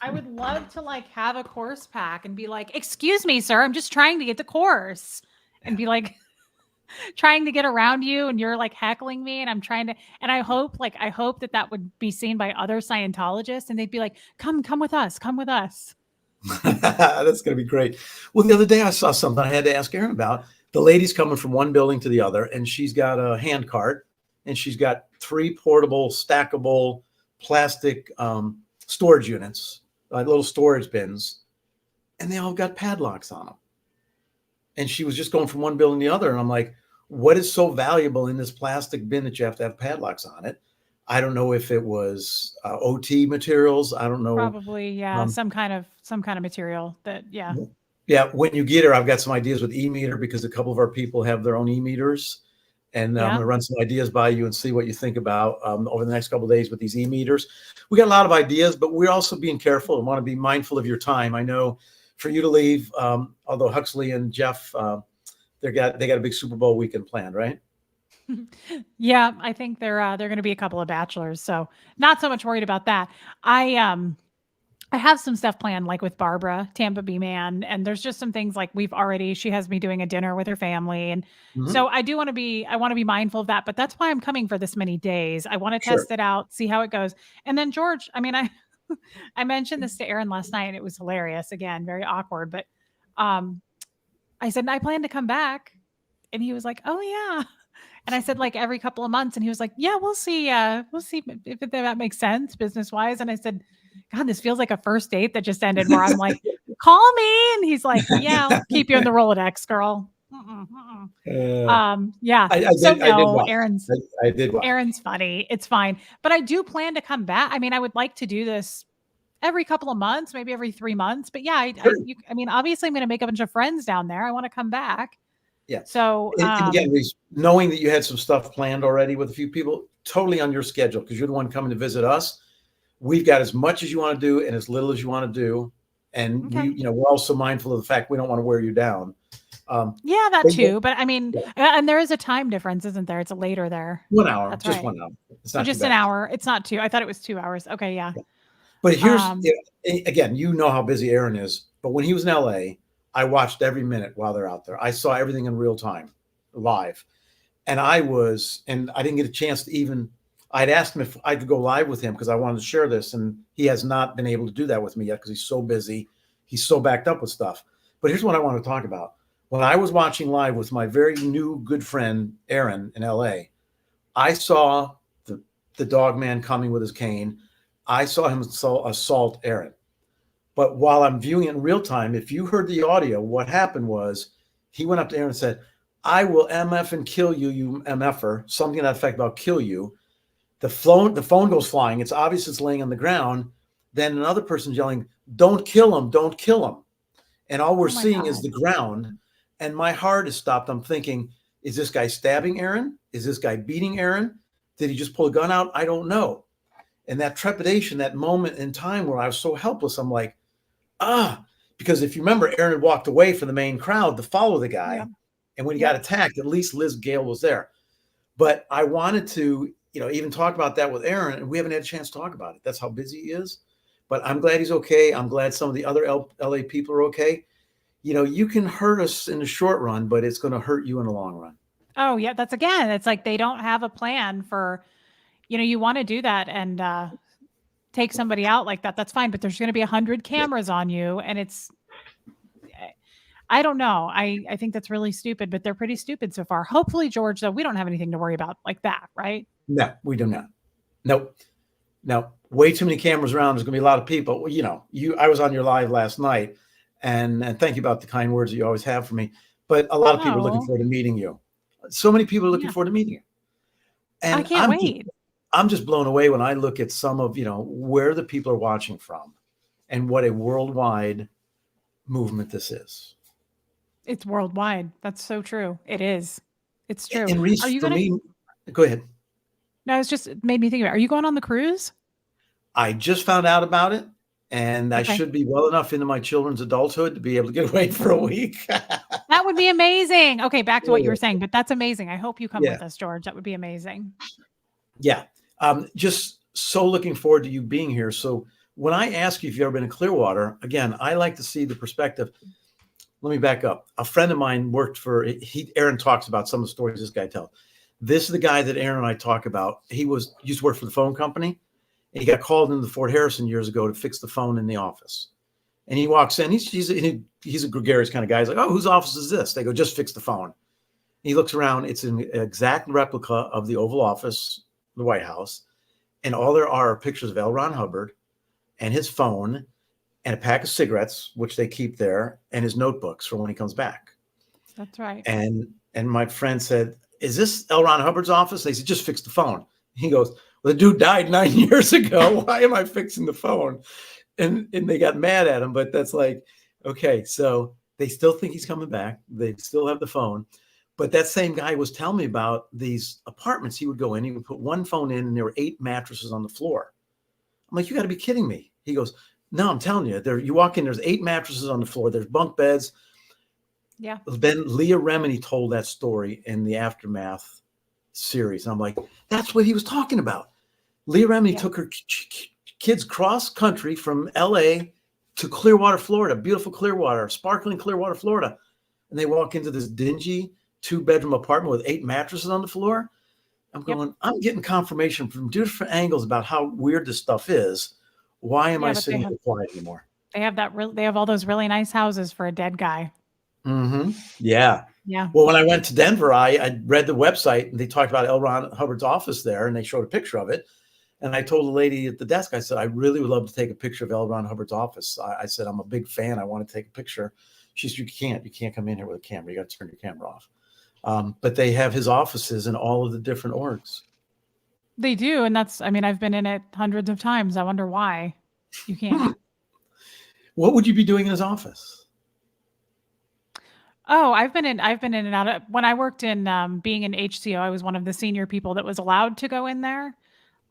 I would love to have a course pack and be like, excuse me, sir, I'm just trying to get the course, and be trying to get around you, and you're heckling me, and I'm trying to, and I hope that would be seen by other Scientologists, and they'd be like, come with us. That's going to be great. Well, the other day I saw something I had to ask Aaron about. The lady's coming from one building to the other, and she's got a hand cart, and she's got 3 portable, stackable plastic storage units, little storage bins, and they all got padlocks on them. And she was just going from one building to the other. And I'm like, what is so valuable in this plastic bin that you have to have padlocks on it? I don't know if it was OT materials. I don't know. Probably, yeah. Some kind of material that, yeah. Yeah. When you get her, I've got some ideas with e-meter, because a couple of our people have their own e-meters. And I'm Yeah. going to run some ideas by you and see what you think about over the next couple of days with these e-meters. We got a lot of ideas, but we're also being careful and want to be mindful of your time. I know for you to leave, although Huxley and Jeff, they got a big Super Bowl weekend planned, right? Yeah, I think they're going to be a couple of bachelors, so not so much worried about that. I have some stuff planned, like with Barbara, Tampa B Man, and there's just some things like she has me doing a dinner with her family, and Mm-hmm. so I want to be mindful of that. But that's why I'm coming for this many days. I want to Sure. test it out, see how it goes, and then George. I mean, I I mentioned this to Aaron last night, and it was hilarious. Again, very awkward, but um, I said I plan to come back, and he was like, "Oh yeah." And I said, like, every couple of months. And he was like, yeah, we'll see if that makes sense business wise. And I said, God, this feels like a first date that just ended where I'm like, call me. And he's like, yeah, I'll keep you in the Rolodex, girl. Mm-mm, Uh, yeah. I So did no, watch. I did watch. Aaron's funny. It's fine. But I do plan to come back. I mean, I would like to do this every couple of months, maybe every 3 months. But yeah, Sure. I mean, obviously I'm going to make a bunch of friends down there. I want to come back. Yeah. So, And again, Reese, knowing that you had some stuff planned already with a few people, totally on your schedule because you're the one coming to visit us. We've got as much as you want to do and as little as you want to do. And okay. we're also mindful of the fact we don't want to wear you down. Yeah, that too. But I mean, Yeah. and there is a time difference, isn't there? It's a later there. 1 hour, That's just right. 1 hour. It's So not too just an bad. hour. It's not 2. I thought it was 2 hours. Okay, yeah. But here's, Um, again, you know how busy Aaron is. But when he was in LA, I watched every minute while they're out there. I saw everything in real time, live. And I didn't get a chance to even, I'd asked him if I could go live with him because I wanted to share this. And he has not been able to do that with me yet because he's so busy. He's so backed up with stuff. But here's what I want to talk about. When I was watching live with my very new good friend, Aaron, in LA, I saw the dog man coming with his cane. I saw him assault Aaron. But while I'm viewing it in real time, if you heard the audio, what happened was he went up to Aaron and said, I will MF and kill you, you MFer, something to that effect about kill you. The phone goes flying. It's obvious it's laying on the ground. Then another person's yelling, don't kill him, don't kill him. And all we're oh my seeing is God. the ground. And my heart is stopped. I'm thinking, is this guy stabbing Aaron? Is this guy beating Aaron? Did he just pull a gun out? I don't know. And that trepidation, that moment in time where I was so helpless, I'm like, because if you remember, Aaron had walked away from the main crowd to follow the guy. Yeah. And when he got attacked, at least Liz Gale was there. But I wanted to, even talk about that with Aaron, and we haven't had a chance to talk about it. That's how busy he is. But I'm glad he's okay. I'm glad some of the other LA people are okay. You can hurt us in the short run, but it's going to hurt you in the long run. Oh yeah. It's like they don't have a plan for, you want to do that and take somebody out like that. That's fine. But there's going to be 100 cameras on you. And I don't know. I think that's really stupid, but they're pretty stupid so far. Hopefully, George, though, we don't have anything to worry about like that, right? No, we do not. Nope. No, way too many cameras around. There's going to be a lot of people. Well, I was on your live last night, and thank you about the kind words that you always have for me. But a lot of people are looking forward to meeting you. So many people are looking forward to meeting you. And I can't wait. I'm just blown away when I look at some of, where the people are watching from and what a worldwide movement this is. It's worldwide. That's so true. It is. It's true. And Reese, Are you for gonna? me, go ahead. No, it's just made me think about. Are you going on the cruise? I just found out about it, and I should be well enough into my children's adulthood to be able to get away for a week. That would be amazing. Okay, back to what you were saying, but that's amazing. I hope you come with us, George. That would be amazing. Yeah. Just so looking forward to you being here. So when I ask you if you've ever been in Clearwater, again, I like to see the perspective. Let me back up. A friend of mine worked for, Aaron talks about some of the stories this guy tells. This is the guy that Aaron and I talk about. He used to work for the phone company. And he got called into Fort Harrison years ago to fix the phone in the office. And he walks in. He's a gregarious kind of guy. He's like, oh, whose office is this? They go, just fix the phone. And he looks around. It's an exact replica of the Oval Office, the White House. And all there are pictures of L. Ron Hubbard and his phone and a pack of cigarettes, which they keep there, and his notebooks for when he comes back. That's right. And my friend said, is this L. Ron Hubbard's office? They said, just fix the phone. He goes, well, the dude died 9 years ago. Why am I fixing the phone? And they got mad at him, but that's like, okay, so they still think he's coming back. They still have the phone. But that same guy was telling me about these apartments he would go in. He would put one phone in, and there were 8 mattresses on the floor. I'm like, you got to be kidding me. He goes, no, I'm telling you. You walk in, there's 8 mattresses on the floor. There's bunk beds. Yeah. Then Leah Remini told that story in the Aftermath series. And I'm like, that's what he was talking about. Leah Remini took her kids cross country from LA to Clearwater, Florida, beautiful Clearwater, sparkling Clearwater, Florida. And they walk into this dingy 2-bedroom apartment with 8 mattresses on the floor. I'm going, I'm getting confirmation from different angles about how weird this stuff is. Why am I sitting here quiet anymore? They have they have all those really nice houses for a dead guy. Mm-hmm. Yeah. Yeah. Well, when I went to Denver, I read the website, and they talked about L. Ron Hubbard's office there, and they showed a picture of it. And I told the lady at the desk, I said, I really would love to take a picture of L. Ron Hubbard's office. I said, I'm a big fan. I want to take a picture. She said, you can't come in here with a camera. You got to turn your camera off. But they have his offices in all of the different orgs. They do. And I've been in it hundreds of times. I wonder why you can't. What would you be doing in his office? Oh, I've been in and out of, when I worked in being an HCO, I was one of the senior people that was allowed to go in there.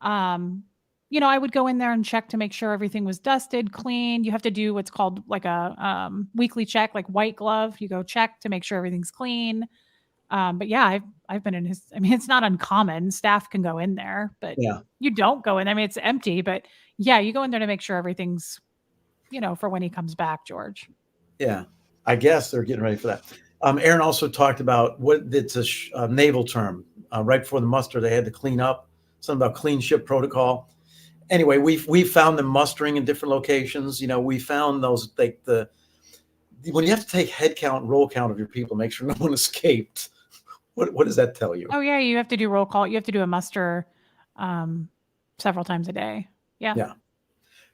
I would go in there and check to make sure everything was dusted, clean. You have to do what's called like a weekly check, like white glove. You go check to make sure everything's clean. But yeah, I've been in his. It's not uncommon. Staff can go in there, but you don't go in. It's empty. But yeah, you go in there to make sure everything's, for when he comes back, George. Yeah, I guess they're getting ready for that. Aaron also talked about it's a naval term. Right before the muster, they had to clean up. Something about clean ship protocol. Anyway, we've found them mustering in different locations. We found those when you have to take head count, roll count of your people, make sure no one escaped. What does that tell you? Oh yeah, you have to do roll call. You have to do a muster several times a day. Yeah. Yeah.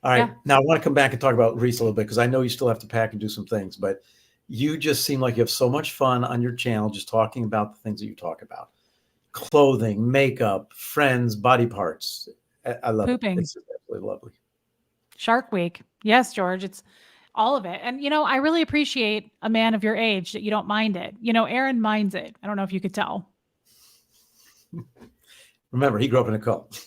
All right. Yeah. Now I want to come back and talk about Reese a little bit, because I know you still have to pack and do some things, but you just seem like you have so much fun on your channel just talking about the things that you talk about. Clothing, makeup, friends, body parts. I love Pooping. It. It's absolutely lovely. Shark Week. Yes, George. It's all of it. And, I really appreciate a man of your age that you don't mind it. Aaron minds it. I don't know if you could tell. Remember, he grew up in a cult.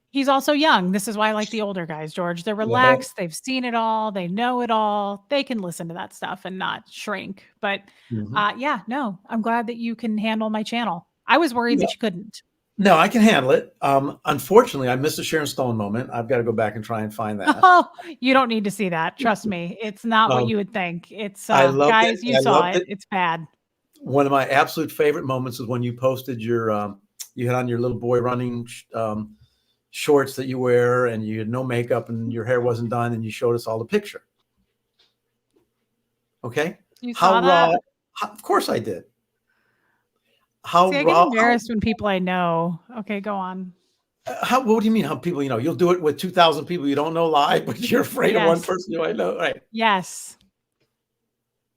He's also young. This is why I like the older guys, George. They're relaxed. Yeah. They've seen it all. They know it all. They can listen to that stuff and not shrink. But I'm glad that you can handle my channel. I was worried that you couldn't. No, I can handle it. Unfortunately, I missed a Sharon Stone moment. I've got to go back and try and find that. Oh, you don't need to see that. Trust me. It's not what you would think. It's guys, you saw it. It's bad. One of my absolute favorite moments is when you posted your, you had on your little boy running shorts that you wear, and you had no makeup and your hair wasn't done, and you showed us all the picture. Okay. You saw that? Raw, of course I did. I get embarrassed when people I know. Okay, go on. What do you mean? How people, you'll do it with 2,000 people you don't know live, but you're afraid of one person you might know, right? Yes.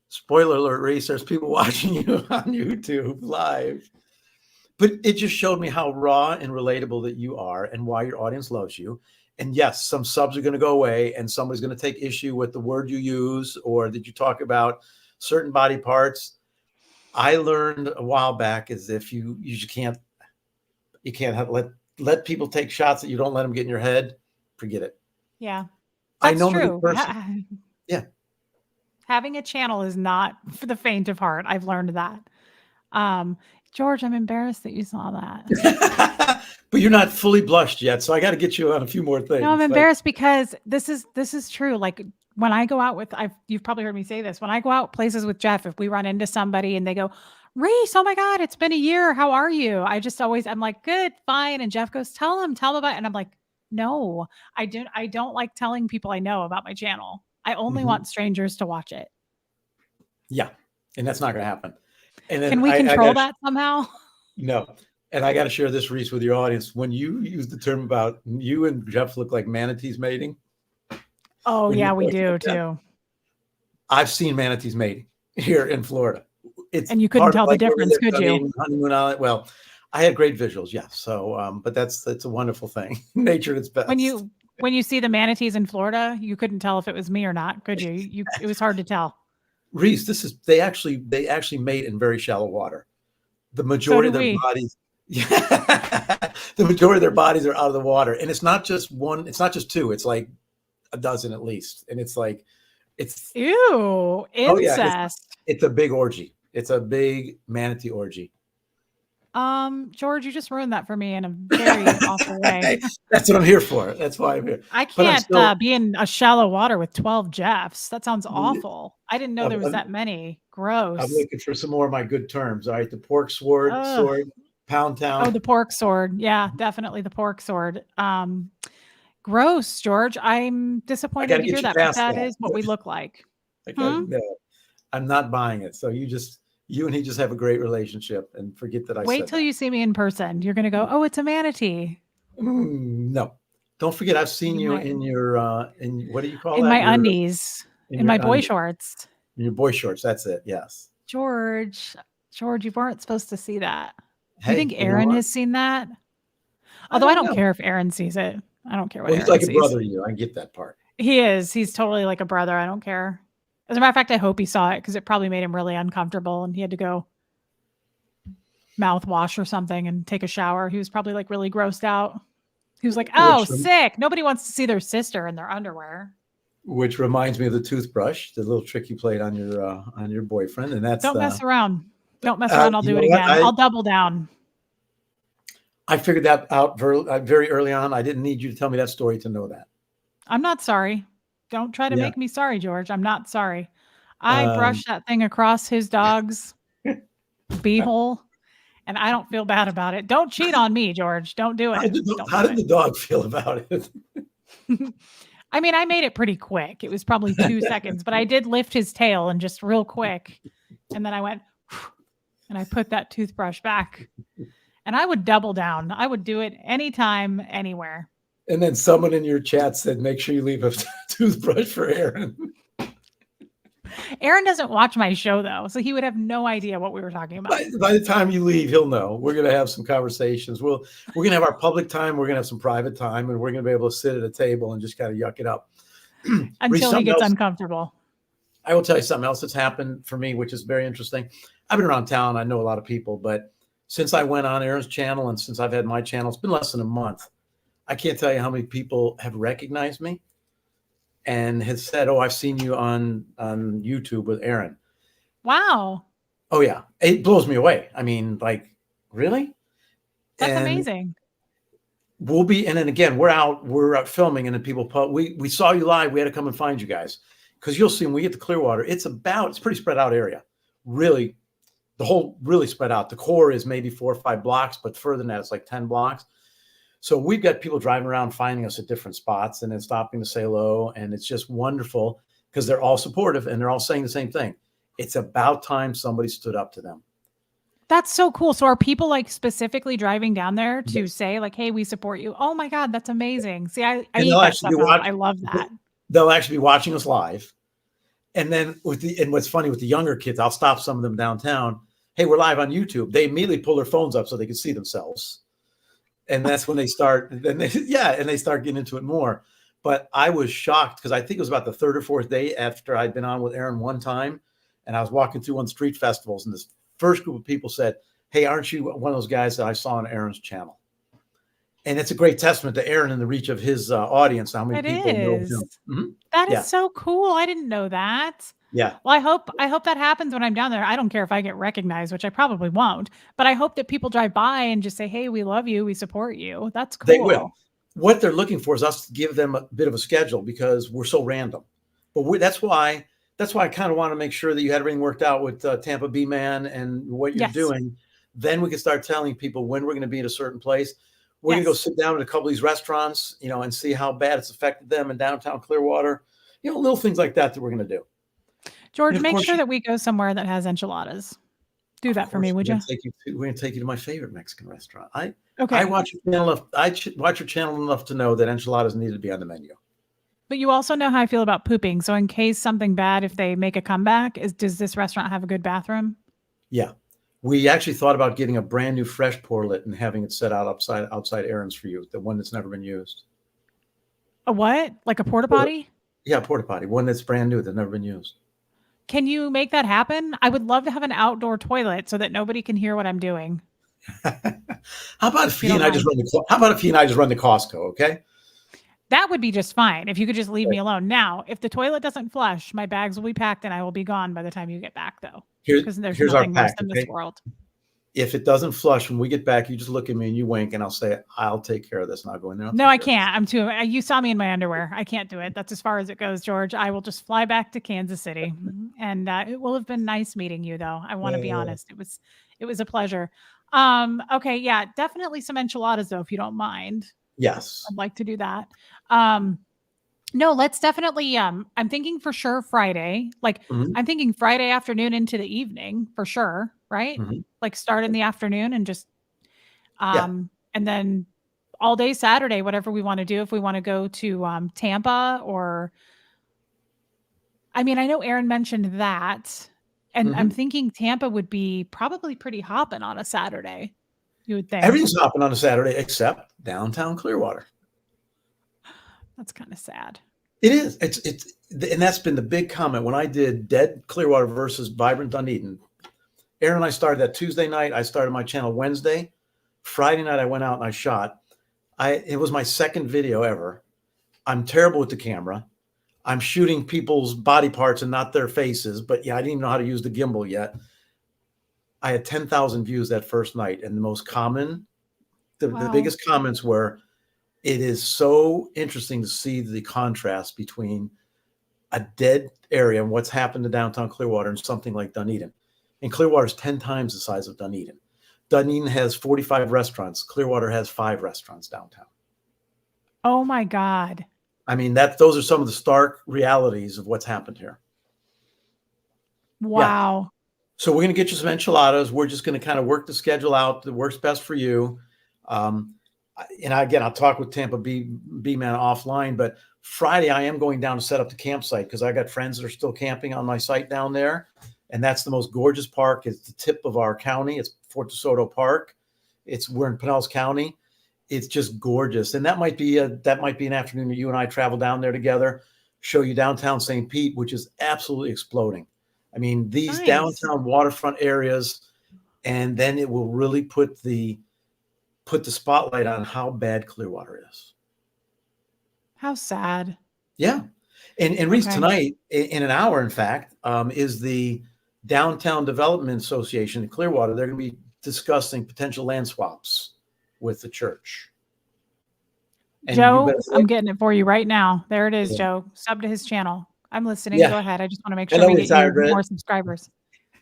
Spoiler alert, Reese, there's people watching you on YouTube live. But it just showed me how raw and relatable that you are, and why your audience loves you. And yes, some subs are going to go away, and somebody's going to take issue with the word you use, or that you talk about certain body parts. I learned a while back is if you can't let people take shots that you don't let them get in your head. Forget it. Yeah, that's true. Yeah. Having a channel is not for the faint of heart. I've learned that. George, I'm embarrassed that you saw that. But you're not fully blushed yet, so I got to get you on a few more things. No, I'm embarrassed because this is true. Like when I go out with, you've probably heard me say this. When I go out places with Jeff, if we run into somebody and they go, Reese, oh my God, it's been a year. How are you? I'm like, good, fine. And Jeff goes, tell him about it. And I'm like, no, I don't like telling people I know about my channel. I only want strangers to watch it. Yeah. And that's not going to happen. And then can we control that somehow? No. And I got to share this, Reese, with your audience. When you use the term about you and Jeff look like manatees mating. Oh, yeah, we do too. I've seen manatees mating here in Florida. And you couldn't tell the difference, could you? Honeymoon on it. Well, I had great visuals, yes. So, but that's a wonderful thing. Nature at its best. When you see the manatees in Florida, you couldn't tell if it was me or not, could you? It was hard to tell. Reese, they actually mate in very shallow water. The So majority do of their we. bodies, the majority of their bodies are out of the water, and it's not just one. It's not just two. It's like a dozen at least, and it's like it's Ew, oh yeah, incest. it's a big orgy. It's a big manatee orgy. George, you just ruined that for me in a very awful way. That's what I'm here for. That's why I'm here. I But I'm can't still be in a shallow water with 12 Jeffs. That sounds awful. I didn't know I'm, there was I'm, that many. I'm Gross. looking for some more of my good terms. All right, the pork Ugh. sword, pound Oh, town. the pork sword. Yeah, definitely the pork sword. Gross, George. I'm I got disappointed to to get hear you that, but past that that. is what we look like. I got Hmm? no. I'm not buying it. So you and he just have a great relationship, and forget that I Wait said till that. you see me in person. You're gonna go, oh, it's a manatee. No, don't forget. I've seen You you might in your in what do you call in that? my Your undies, in in my your boy undies, shorts. in your boy shorts. That's it. Yes. George, George, you weren't supposed to see that. Do you Hey, think you know Aaron what? has seen that? I Although I don't don't know. care if Aaron sees it. I don't care what Well, he's Aaron like a sees. brother to you. I get that part. He is. He's totally like a brother. I don't care. As a matter of fact, I hope he saw it because it probably made him really uncomfortable and he had to go mouthwash or something and take a shower. He was probably like really grossed out. He was like, oh, Which sick. Nobody wants to see their sister in their underwear. which reminds me of the toothbrush, the little trick you played on your boyfriend, and that's Don't mess around. Don't mess around. I'll you do know it what again. I'll double down. I figured that out very early on. I didn't need you to tell me that story to know that. I'm not sorry. Don't try to Yeah. make me sorry, George. I'm not sorry. I Um, brushed that thing across his dog's beehole and I don't feel bad about it. Don't cheat on me, George. Don't do it. Don't how do did it. the dog feel about it? I mean, I made it pretty quick. It was probably 2 seconds, but I did lift his tail and just real quick. And then I went and I put that toothbrush back. And I would double down. I would do it anytime, anywhere. And then someone in your chat said, "Make sure you leave a toothbrush for Aaron." Aaron doesn't watch my show though, so he would have no idea what we were talking about. By the time you leave, he'll know. We're going to have some conversations. We're going to have our public time. We're going to have some private time, and we're going to be able to sit at a table and just kind of yuck it up. Reese, Until he something gets else. uncomfortable. I will tell you something else that's happened for me, which is very interesting. I've been around town. I know a lot of people, but since I went on Aaron's channel and since I've had my channel, it's been less than a month. I can't tell you how many people have recognized me and has said, "Oh, I've seen you on YouTube with Aaron." Wow. Oh yeah, it blows me away. I mean, like, really? That's And amazing. we'll be, and then again, we're out filming, and then we saw you live. We had to come and find you guys because you'll see when we get to Clearwater, it's a pretty spread out area. Really, the whole really spread out. The core is maybe 4 or 5 blocks, but further than that, it's like 10 blocks. So we've got people driving around finding us at different spots and then stopping to say hello. And it's just wonderful because they're all supportive and they're all saying the same thing. It's about time somebody stood up to them. That's so cool. So are people like specifically driving down there to Yes. say like, "Hey, we support you." Oh my God, that's amazing. See, I And eat that stuff up. I love that. they'll actually be watching us live. And then and what's funny with the younger kids, I'll stop some of them downtown. Hey, we're live on YouTube. They immediately pull their phones up so they can see themselves. And that's when they start, and they start getting into it more. But I was shocked because I think it was about the 3rd or 4th day after I'd been on with Aaron one time, and I was walking through one of the street festivals, and this first group of people said, "Hey, aren't you one of those guys that I saw on Aaron's channel?" And it's a great testament to Aaron and the reach of his audience. How many It people know is. him? Mm-hmm. That is Yeah, so cool. I didn't know that. yeah. Well, I hope that happens when I'm down there. I don't care if I get recognized, which I probably won't, but I hope that people drive by and just say, "Hey, we love you. We support you." That's They will. cool. What they're looking for is us to give them a bit of a schedule because we're so random. But that's why I kind of want to make sure that you had everything worked out with Tampa B Man and what you're Yes. doing. Then we can start telling people when we're going to be at a certain place. We're going to go Yes. sit down at a couple of these restaurants, and see how bad it's affected them in downtown Clearwater. Little things like that we're going to do. And George, of make course, sure that we go somewhere that has enchiladas. Do that for me, would you? we're going to take you to my favorite Mexican restaurant. I Okay. watch your channel enough. Watch your channel enough to know that enchiladas needed to be on the menu. But you also know how I feel about pooping. So in case something bad, if they make a comeback, does this restaurant have a good bathroom? Yeah. We actually thought about getting a brand new fresh portlet and having it set out outside Aaron's for you, the one that's never been used. A what? Like a porta potty? Yeah, porta potty, one that's brand new that's never been used. Can you make that happen? I would love to have an outdoor toilet so that nobody can hear what I'm doing. How about if If you he and don't I just mind. run the How about if he and I just run the Costco? Okay. That would be just fine if you could just leave me alone. Now, if the toilet doesn't flush, my bags will be packed and I will be gone by the time you get back, though, because there's Here's our nothing worse pact. in this Okay. world. If it doesn't flush when we get back, you just look at me and you wink, and I'll say, "I'll take care of this," and I'll go in there. I'll No, take I care of this. can't. You saw me in my underwear. I can't do it. That's as far as it goes, George. I will just fly back to Kansas City. And it will have been nice meeting you, though. I want to be Yeah. honest. It was a pleasure. Okay, yeah, definitely some enchiladas though, if you don't mind. Yes. I'd like to do that. Um, no, let's definitely I'm thinking for sure Friday. Like Mhm. I'm thinking Friday afternoon into the evening for sure, right? Mhm. Like start in the afternoon and just Yeah. and then all day Saturday, whatever we want to do. If we want to go to Tampa or, I mean, I know Aaron mentioned that, and I'm Mhm. thinking Tampa would be probably pretty hopping on a Saturday. You would think. Everything's hopping on a Saturday except downtown Clearwater. That's kind of sad. It is. And that's been the big comment when I did Dead Clearwater versus Vibrant Dunedin. Aaron and I started that Tuesday night. I started my channel Wednesday. Friday night, I went out and I shot. It was my second video ever. I'm terrible with the camera. I'm shooting people's body parts and not their faces. But yeah, I didn't even know how to use the gimbal yet. I had 10,000 views that first night, and the Wow. biggest comments were, "It is so interesting to see the contrast between a dead area and what's happened to downtown Clearwater and something like Dunedin." And Clearwater is 10 times the size of Dunedin. Dunedin has 45 restaurants. Clearwater has 5 restaurants downtown. Oh my God. I mean, those are some of the stark realities of what's happened here. Yeah. Wow. So we're going to get you some enchiladas. We're just going to kind of work the schedule out that works best for you. And again, I'll talk with Tampa B-Man offline, but Friday I am going down to set up the campsite because I got friends that are still camping on my site down there. And that's the most gorgeous park. It's the tip of our county. It's Fort DeSoto Park. We're in Pinellas County. It's just gorgeous. And that might be an afternoon that you and I travel down there together, show you downtown St. Pete, which is absolutely exploding. I mean, these Nice. downtown waterfront areas, and then it will really put the spotlight on how bad Clearwater is. How sad. Yeah. And Reese, Okay. tonight, in an hour, in fact, is the Downtown Development Association in Clearwater. They're going to be discussing potential land swaps with the church. And you Joe, better I'm getting it for you right now. There it is, yeah. Joe. Sub to his channel. I'm listening. Yeah. Go ahead. I just want to make sure Hello, we get you Retired Red. more subscribers.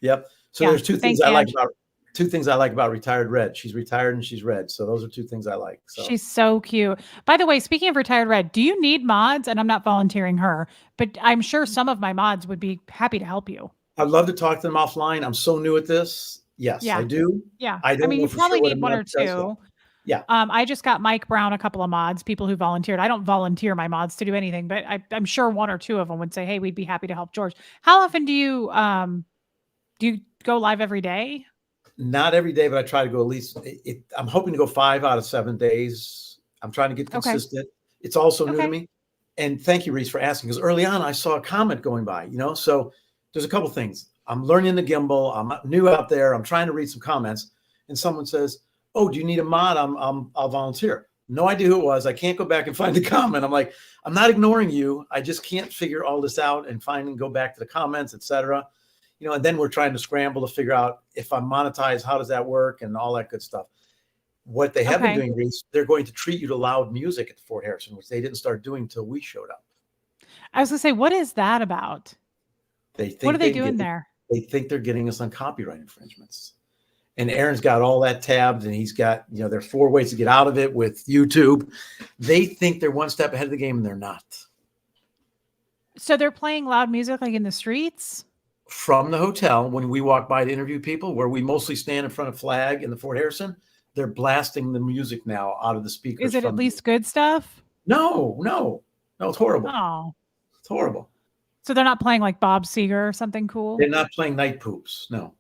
Yep. So Yeah. there's two things Thanks, I like Ange. about Retired Red. She's retired and she's red. So those are two things I like. So She's so cute. By the way, speaking of Retired Red, do you need mods? And I'm not volunteering her, but I'm sure some of my mods would be happy to help you. I'd love to talk to them offline. I'm so new at this. Yes, I Yeah. do. Yeah. I I don't mean, know you for sure probably what a need one mod or does though. two. Yeah. I just got Mike Brown, a couple of mods, people who volunteered. I don't volunteer my mods to do anything, but I'm sure one or two of them would say, "Hey, we'd be happy to help George." How often do you go live every day? Not every day, but I try to go at least. I'm hoping to go 5 out of 7 days. I'm trying to get Okay. consistent. It's also new to Okay. me. And thank you, Reese, for asking. Because early on, I saw a comment going by. So there's a couple things. I'm learning the gimbal. I'm new out there. I'm trying to read some comments, and someone says, "Oh, do you need a mod? I'll volunteer." No idea who it was. I can't go back and find the comment. I'm like, I'm not ignoring you. I just can't figure all this out and find and go back to the comments, etc. And then we're trying to scramble to figure out if I'm monetized, how does that work, and all that good stuff. What they have been Okay. doing, Reese, they're going to treat you to loud music at Fort Harrison, which they didn't start doing until we showed up. I was gonna say, what is that about? They What are think they doing there? they think they're getting us on copyright infringements. And Aaron's got all that tabbed, and he's got, there are 4 ways to get out of it with YouTube. They think they're one step ahead of the game, and they're not. So they're playing loud music like in the streets? From the hotel, when we walk by to interview people, where we mostly stand in front of Flag in the Fort Harrison, they're blasting the music now out of the speakers. Is it at least good stuff? No, it's horrible. Oh. It's horrible. So they're not playing like Bob Seger or something cool? They're not playing Night Poops. No.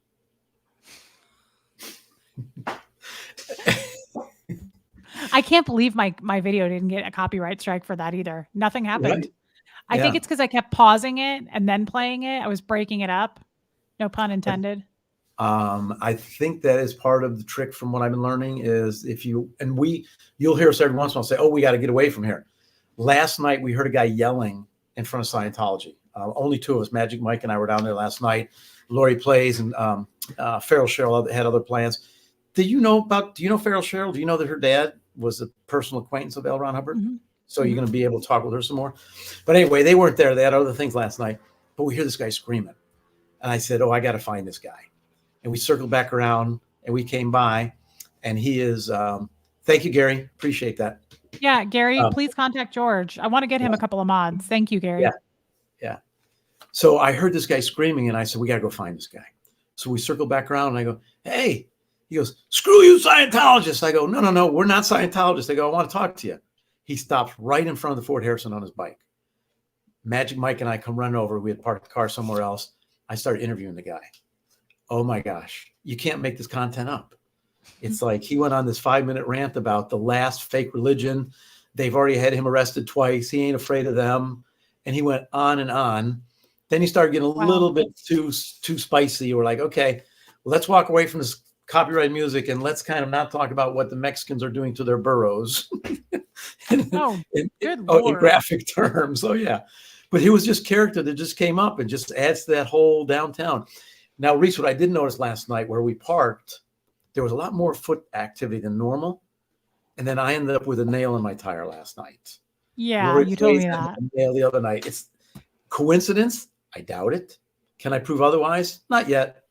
I can't believe my video didn't get a copyright strike for that either. Nothing happened. I think Yeah. it's because I kept pausing it and then playing it. I was breaking it up. No pun intended. I think that is part of the trick from what I've been learning is you'll hear us every once in a while say, oh, we got to get away from here. Last night, we heard a guy yelling in front of Scientology. Only two of us, Magic Mike and I were down there last night. Lori plays and Farrell Cheryl had other plans. Do you know Farrell Cheryl? Do you know that her dad was a personal acquaintance of L. Ron Hubbard? Mm-hmm. So you're going to be able to talk with her some more. But anyway, they weren't there. They had other things last night. But we hear this guy screaming. And I said, oh, I got to find this guy. And we circled back around and we came by. And he is, thank you, Gary. Appreciate that. Yeah, Gary, please contact George. I want to get him a couple of mods. Thank you, Gary. Yeah. Yeah. So I heard this guy screaming and I said, we got to go find this guy. So we circled back around and I go, hey. He goes, screw you, Scientologists. I go, no, we're not Scientologists. I go, I want to talk to you. He stops right in front of the Fort Harrison on his bike. Magic Mike and I come running over. We had parked the car somewhere else. I started interviewing the guy. Oh my gosh, you can't make this content up. It's like he went on this 5-minute rant about the last fake religion. They've already had him arrested twice. He ain't afraid of them. And he went on and on. Then he started getting a little bit too spicy. We're like, okay, well, let's walk away from this copyright music and let's kind of not talk about what the Mexicans are doing to their burros. In graphic terms. Oh yeah. But he was just character that just came up and just adds to that whole downtown. Now, Reese, what I did notice last night where we parked, there was a lot more foot activity than normal. And then I ended up with a nail in my tire last night. Yeah, you told me that. Nail the other night. It's coincidence? I doubt it. Can I prove otherwise? Not yet.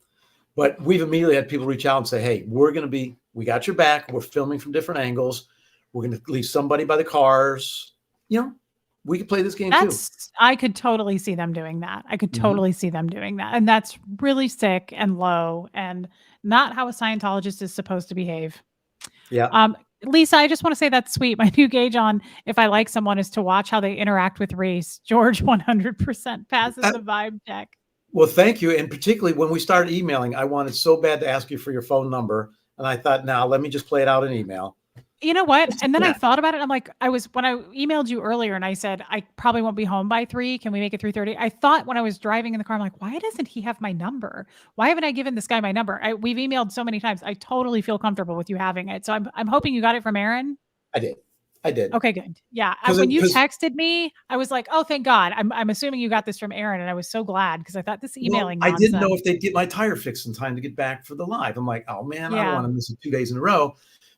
But we've immediately had people reach out and say, hey, we got your back. We're filming from different angles. We're going to leave somebody by the cars. We could play this game too. I could totally see them doing that. And that's really sick and low and not how a Scientologist is supposed to behave. Yeah. Lisa, I just want to say that's sweet. My new gauge on if I like someone is to watch how they interact with Reese. George 100% passes the vibe check. Well, thank you. And particularly when we started emailing, I wanted so bad to ask you for your phone number. And I thought, now let me just play it out in email. You know what? And then I thought about it. I'm like, when I emailed you earlier and I said, I probably won't be home by 3. Can we make it 3:30? I thought when I was driving in the car, I'm like, why doesn't he have my number? Why haven't I given this guy my number? We've emailed so many times. I totally feel comfortable with you having it. So I'm hoping you got it from Aaron. I did. Okay, good. Yeah. When you texted me, I was like, oh, thank God. I'm assuming you got this from Aaron. And I was so glad because I thought this emailing. I didn't know if they'd get my tire fixed in time to get back for the live. I'm like, oh man, I don't want to miss it 2 days in a row.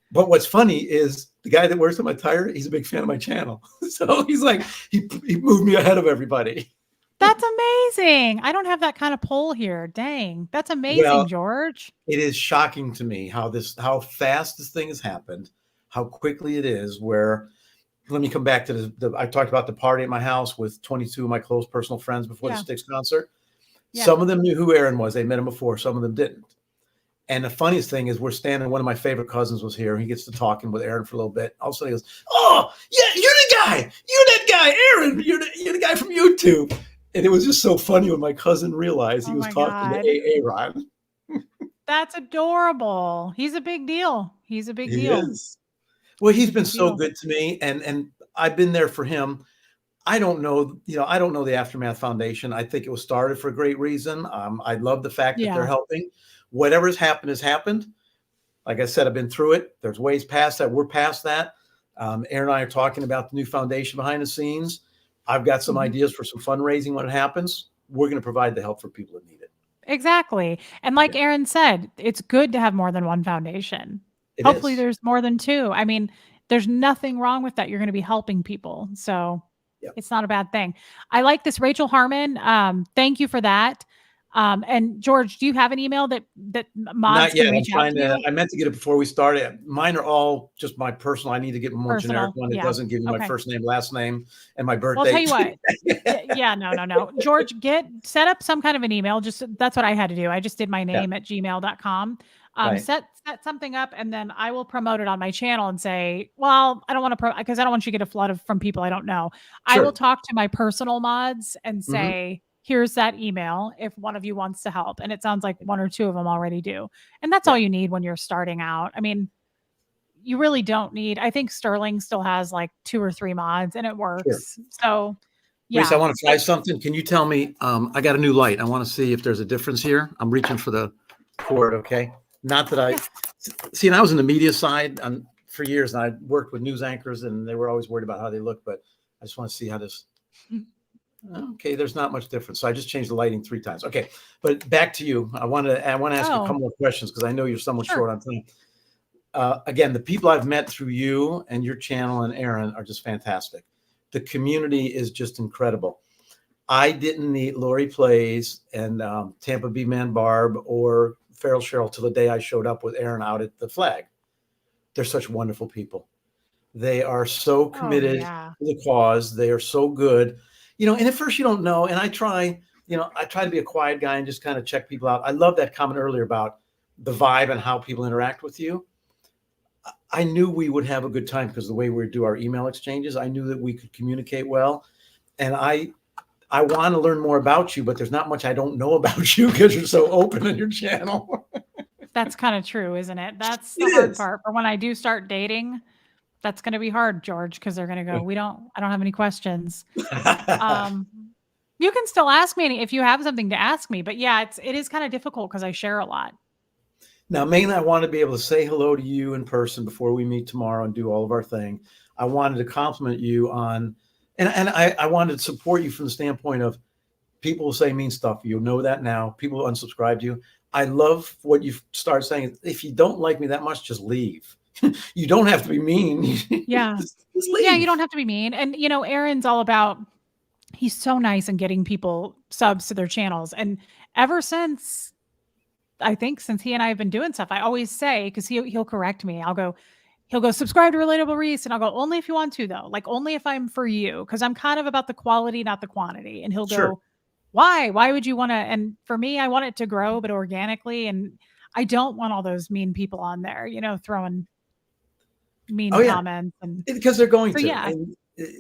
But what's funny is the guy that works on my tire, he's a big fan of my channel. So he's like, he moved me ahead of everybody. That's amazing. I don't have that kind of pull here. Dang. That's amazing, George. It is shocking to me how fast this thing has happened, how quickly it is where, let me come back to I talked about the party at my house with 22 of my close personal friends before the Styx concert. Yeah. Some of them knew who Aaron was. They met him before. Some of them didn't. And the funniest thing is we're standing, one of my favorite cousins was here. He gets to talking with Aaron for a little bit. All of a sudden he goes, oh, yeah, you're the guy. You're that guy, Aaron. You're the guy from YouTube. And it was just so funny when my cousin realized he was talking to Aaron. That's adorable. He's a big deal. He is. Well, he's been so good to me. And I've been there for him. I don't know the Aftermath Foundation. I think it was started for a great reason. I love the fact that they're helping. Whatever has happened. Like I said, I've been through it. There's ways past that. We're past that. Aaron and I are talking about the new foundation behind the scenes. I've got some ideas for some fundraising when it happens. We're going to provide the help for people that need it. Exactly. And like Aaron said, it's good to have more than one foundation. Hopefully there's more than 2. I mean, there's nothing wrong with that. You're going to be helping people. So it's not a bad thing. I like this, Rachel Harmon. Thank you for that. And George, do you have an email that mods can reach out to? I meant to get it before we started. Mine are all just my personal. I need to get a more generic one that doesn't give you my first name, last name, and my birthday. Well, I'll tell you what. No. George, set up some kind of an email. That's what I had to do. I just did my name at gmail.com. Set something up, and then I will promote it on my channel and say, well, I don't want to because I don't want you to get a flood from people I don't know. Sure. I will talk to my personal mods and say, here's that email if one of you wants to help. And it sounds like 1 or 2 of them already do. And that's all you need when you're starting out. I mean, you really don't need, I think Sterling still has like 2 or 3 mods and it works. Sure. So Reese, I Yeah. want to try something. Can you tell me? I got a new light. I want to see if there's a difference here. I'm reaching for the cord. Okay. Not that I Yeah. see, and I was in the media side for years, and I worked with news anchors, and they were always worried about how they look. But I just want to see how this. Okay, there's not much difference. So I just changed the lighting 3 times. Okay, but back to you. I want to ask you a Oh, couple more questions because I know you're somewhat sure. short on time. Again, the people I've met through you and your channel and Aaron are just fantastic. The community is just incredible. I didn't meet Lori Plays and Tampa B Man Barb or Feral Cheryl till the day I showed up with Aaron out at the flag. They're such wonderful people. They are so Oh, committed yeah. to the cause. They are so good. And at first you don't know. And I try to be a quiet guy and just kind of check people out. I love that comment earlier about the vibe and how people interact with you. I knew we would have a good time because the way we do our email exchanges, I knew that we could communicate well. And I want to learn more about you, but there's not much I don't know about you because you're so open in your channel. That's kind of true, isn't it? That's It the hard is. part. But when I do start dating, that's going to be hard, George, because they're going to go, I don't have any questions. Um, you can still ask me if you have something to ask me, but yeah, it is kind of difficult because I share a lot. Now, mainly, I want to be able to say hello to you in person before we meet tomorrow and do all of our thing. I wanted to compliment you on, and I wanted to support you from the standpoint of people will say mean stuff. You'll know that now. People unsubscribe to you. I love what you start saying. If you don't like me that much, just leave. You don't have to be mean. Yeah. Just Yeah, you leave. don't have to be mean. And Aaron's all about he's so nice in getting people subs to their channels. And ever since I think since he and I have been doing stuff, I always say, because he'll correct me. He'll go subscribe to Relatable Reese, and I'll go only if you want to though, like only if I'm for you, because I'm kind of about the quality, not the quantity. And he'll Sure. go, why? Why would you want to? And for me, I want it to grow, but organically. And I don't want all those mean people on there, throwing mean Oh yeah, comments. And because they're going so to, yeah, and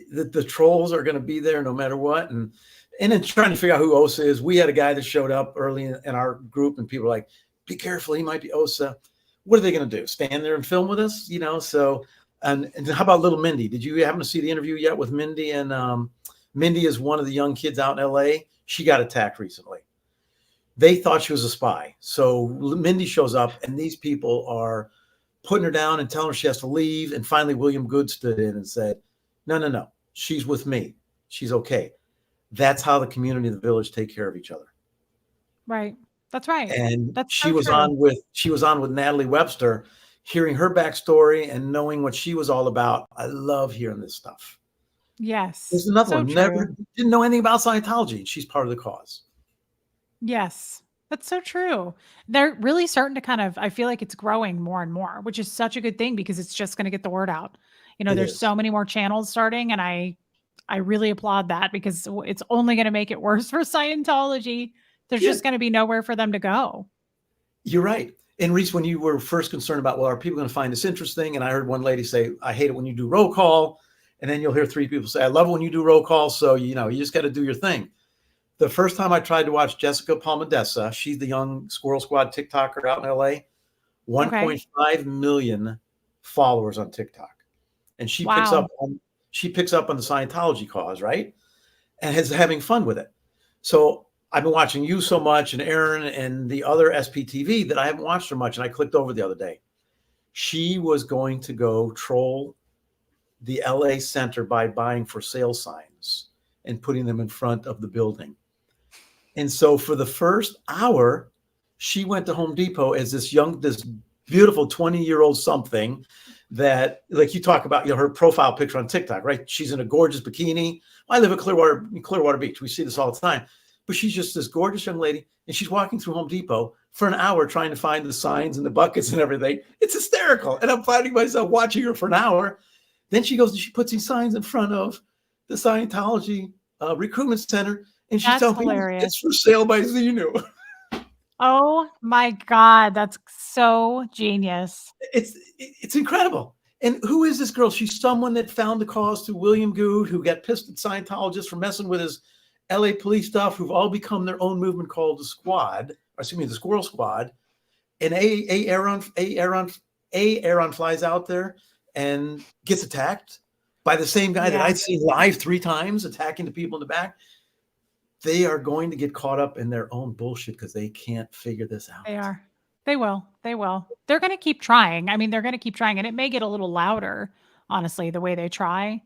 the trolls are going to be there no matter what. And then trying to figure out who Osa is. We had a guy that showed up early in our group, and people were like, "Be careful, he might be Osa." What are they going to do? Stand there and film with us? So, and how about little Mindy? Did you happen to see the interview yet with Mindy? And Mindy is one of the young kids out in LA. She got attacked recently. They thought she was a spy. So Mindy shows up, and these people are putting her down and telling her she has to leave. And finally, William Good stood in and said, "No, no, no. She's with me. She's okay." That's how the community and the village take care of each other. right. That's right. And That's she so was true. on with Natalie Webster, hearing her backstory and knowing what she was all about. I love hearing this stuff. There's Yes. another So one. true. Never didn't know anything about Scientology. She's part of the cause. Yes. That's so true. They're really starting to I feel like it's growing more and more, which is such a good thing because it's just going to get the word out. It There's is. so many more channels starting, and I really applaud that because it's only going to make it worse for Scientology. There's Yeah, just going to be nowhere for them to go. you're right. And Reese, when you were first concerned about, well, are people going to find this interesting? And I heard one lady say, "I hate it when you do roll call." And then you'll hear 3 people say, "I love it when you do roll call." So, you just got to do your thing. The first time I tried to watch Jessica Palmadessa, she's the young Squirrel Squad TikToker out in LA, Okay. 1.5 million followers on TikTok. And Wow. she picks up on the Scientology cause, right? And is having fun with it. So I've been watching you so much and Aaron and the other SPTV that I haven't watched her much. And I clicked over the other day. She was going to go troll the LA Center by buying for sale signs and putting them in front of the building. And so for the first hour, she went to Home Depot as this beautiful 20-year-old something that, like you talk about, her profile picture on TikTok, right? She's in a gorgeous bikini. I live in Clearwater Beach. We see this all the time. But she's just this gorgeous young lady, and she's walking through Home Depot for an hour trying to find the signs and the buckets and everything. It's hysterical. And I'm finding myself watching her for an hour. Then she goes and she puts these signs in front of the Scientology recruitment center, and she's That's telling people hilarious. it's for sale by Xenu. Oh my God. That's so genius. It's incredible. And who is this girl? She's someone that found the cause through William Good, who got pissed at Scientologists for messing with his LA police stuff, who've all become their own movement called the Squad, or excuse me, the Squirrel Squad. And Aaron flies out there and gets attacked by the same guy that Yeah. I'd seen live 3 times attacking the people in the back. They are going to get caught up in their own bullshit because they can't figure this out. They are. They will. They will. They're going to keep trying. I mean, they're going to keep trying, and it may get a little louder, honestly, the way they try.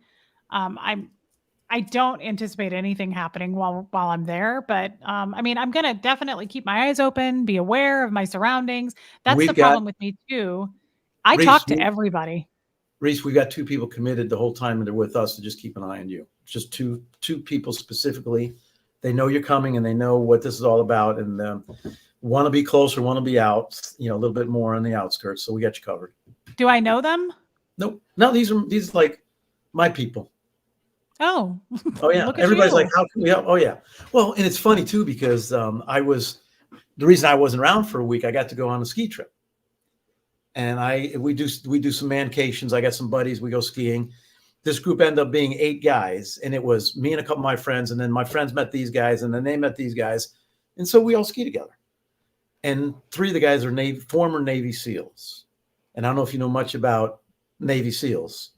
I don't anticipate anything happening while I'm there, but I mean, I'm going to definitely keep my eyes open, be aware of my surroundings. That's the We've got problem with me too. I Reese. talk to everybody. Reese, we got 2 people committed the whole time, and they're with us to just keep an eye on you. Just two people specifically. They know you're coming, and they know what this is all about, and want to be closer, want to be out, a little bit more on the outskirts. So we got you covered. Do I know them? Nope. No, these are like my people. Oh, Oh yeah. look at Everybody's you. like, how can we help? Oh yeah. Well, and it's funny too, because the reason I wasn't around for a week, I got to go on a ski trip. And we do some mancations. I got some buddies. We go skiing. This group ended up being 8 guys, and it was me and a couple of my friends, and then my friends met these guys, and then they met these guys, and so we all ski together. And 3 of the guys are former Navy SEALs, and I don't know if you know much about Navy SEALs.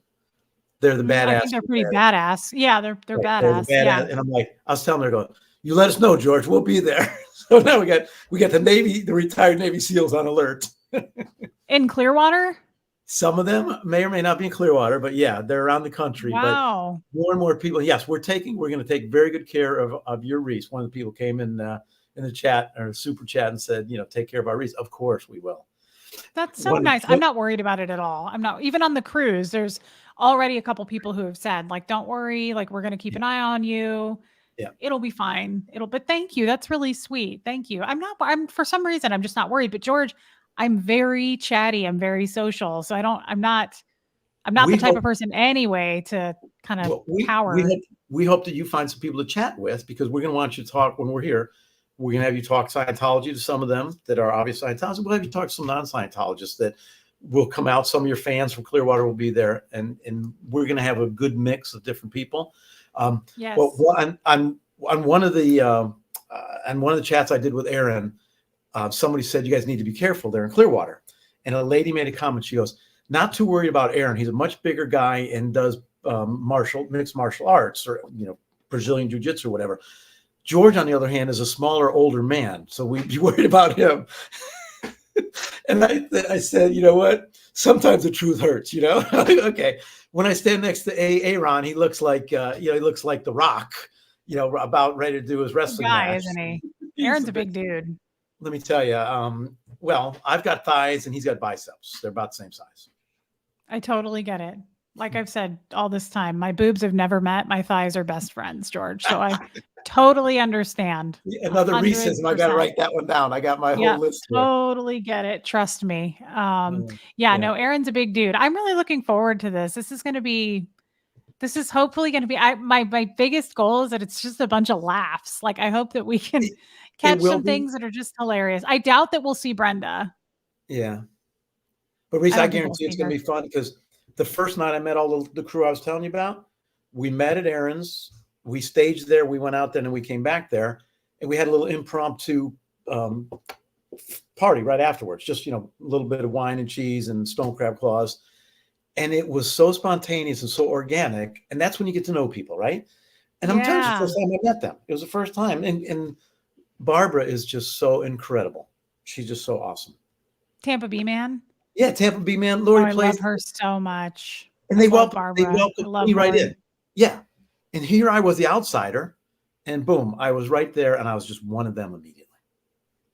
They're the badass. I think they're pretty badass. Yeah, they're Right, badass. they're the badass. Yeah. And I'm like, I was telling her, going, you let us know, George, we'll be there. So now we got the retired Navy SEALs on alert. In Clearwater? Some of them may or may not be in Clearwater, but yeah, they're around the country. Wow. But more and more people. Yes, we're going to take very good care of your Reese. One of the people came in the chat or super chat and said, take care of our Reese. Of course we will. That's so nice. I'm not worried about it at all. I'm not, even on the cruise, there's already a couple people who have said, like, don't worry, like, we're going to keep an eye on you. Yeah. It'll be fine. But thank you. That's really sweet. Thank you. I'm for some reason, I'm just not worried. But George, I'm very chatty. I'm very social. So I'm not the type of person anyway to kind of power. We hope that you find some people to chat with, because we're going to want you to talk when we're here. We're going to have you talk Scientology to some of them that are obvious Scientologists. We'll have you talk to some non-Scientologists that will come out. Some of your fans from Clearwater will be there, and we're going to have a good mix of different people. Yes. Well, on one of the chats I did with Aaron, somebody said, you guys need to be careful there in Clearwater. And a lady made a comment. She goes, not too worried about Aaron. He's a much bigger guy and does mixed martial arts, or, Brazilian jiu-jitsu or whatever. George, on the other hand, is a smaller, older man. So we'd be worried about him. And I said, you know what? Sometimes the truth hurts, Okay. When I stand next to Aaron, he looks like, he looks like The Rock, about ready to do his wrestling match. Isn't he? Aaron's a big dude. Let me tell you. Well, I've got thighs and he's got biceps. They're about the same size. I totally get it. Like I've said all this time, my boobs have never met. My thighs are best friends, George. So I totally understand. Another reason I got to write that one down. I got my whole list. Totally get it. Trust me. No, Aaron's a big dude. I'm really looking forward to this. This is hopefully going to be, my biggest goal is that it's just a bunch of laughs. Like, I hope that we can catch some things that are just hilarious. I doubt that we'll see Brenda. Yeah. But Reese, I guarantee it's going to be fun, because the first night I met all the crew I was telling you about, we met at Aaron's, we staged there, we went out there, and we came back there, and we had a little impromptu party right afterwards. Just, a little bit of wine and cheese and stone crab claws. And it was so spontaneous and so organic. And that's when you get to know people, right? And I'm telling you, it's the first time I met them. It was the first time. And Barbara is just so incredible. She's just so awesome. Tampa B Man? Yeah, Tampa B Man. Lori plays. I love her so much. And they welcomed me right in. Yeah. And here I was, the outsider. And boom, I was right there. And I was just one of them immediately.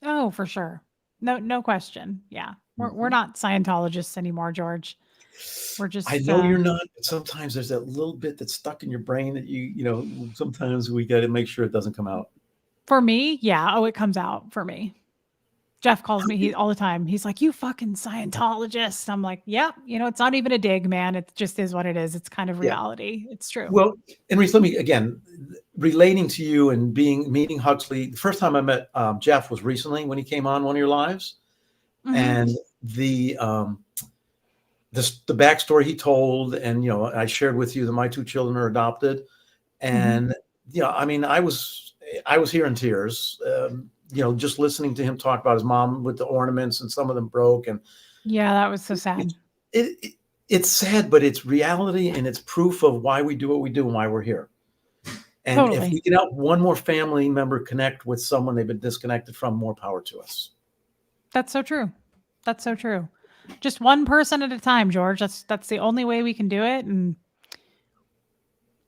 Oh, for sure. No question. Yeah. We're not Scientologists anymore, George. We're just. I know you're not, but sometimes there's that little bit that's stuck in your brain that sometimes we got to make sure it doesn't come out. For me, yeah. Oh, it comes out for me. Jeff calls me all the time. He's like, you fucking Scientologist. I'm like, yeah, it's not even a dig, man. It just is what it is. It's kind of reality. Yeah. It's true. Well, and Reese, let me, again, relating to you and meeting Huxley. The first time I met Jeff was recently when he came on one of your lives. Mm-hmm. And the backstory he told, and, I shared with you that my 2 children are adopted. And, I mean, I was here in tears, just listening to him talk about his mom with the ornaments, and some of them broke. And yeah, that was so sad. It it's sad, but it's reality, and it's proof of why we do what we do and why we're here. And if Totally. we can help one more family member connect with someone they've been disconnected from, more power to us. That's so true. That's so true. Just one person at a time, George. That's the only way we can do it. And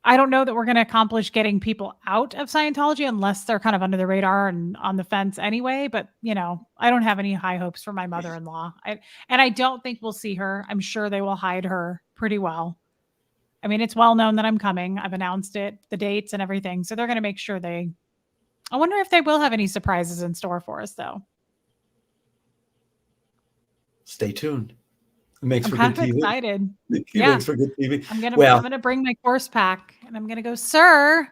I don't know that we're going to accomplish getting people out of Scientology unless they're kind of under the radar and on the fence anyway. But, I don't have any high hopes for my mother-in-law. And I don't think we'll see her. I'm sure they will hide her pretty well. I mean, it's well known that I'm coming. I've announced it, the dates and everything. So they're going to make sure I wonder if they will have any surprises in store for us, though. Stay tuned. It makes I'm for kind good of TV. excited. It Yeah. makes for good TV. I'm Well, gonna bring my course pack and I'm gonna go, sir,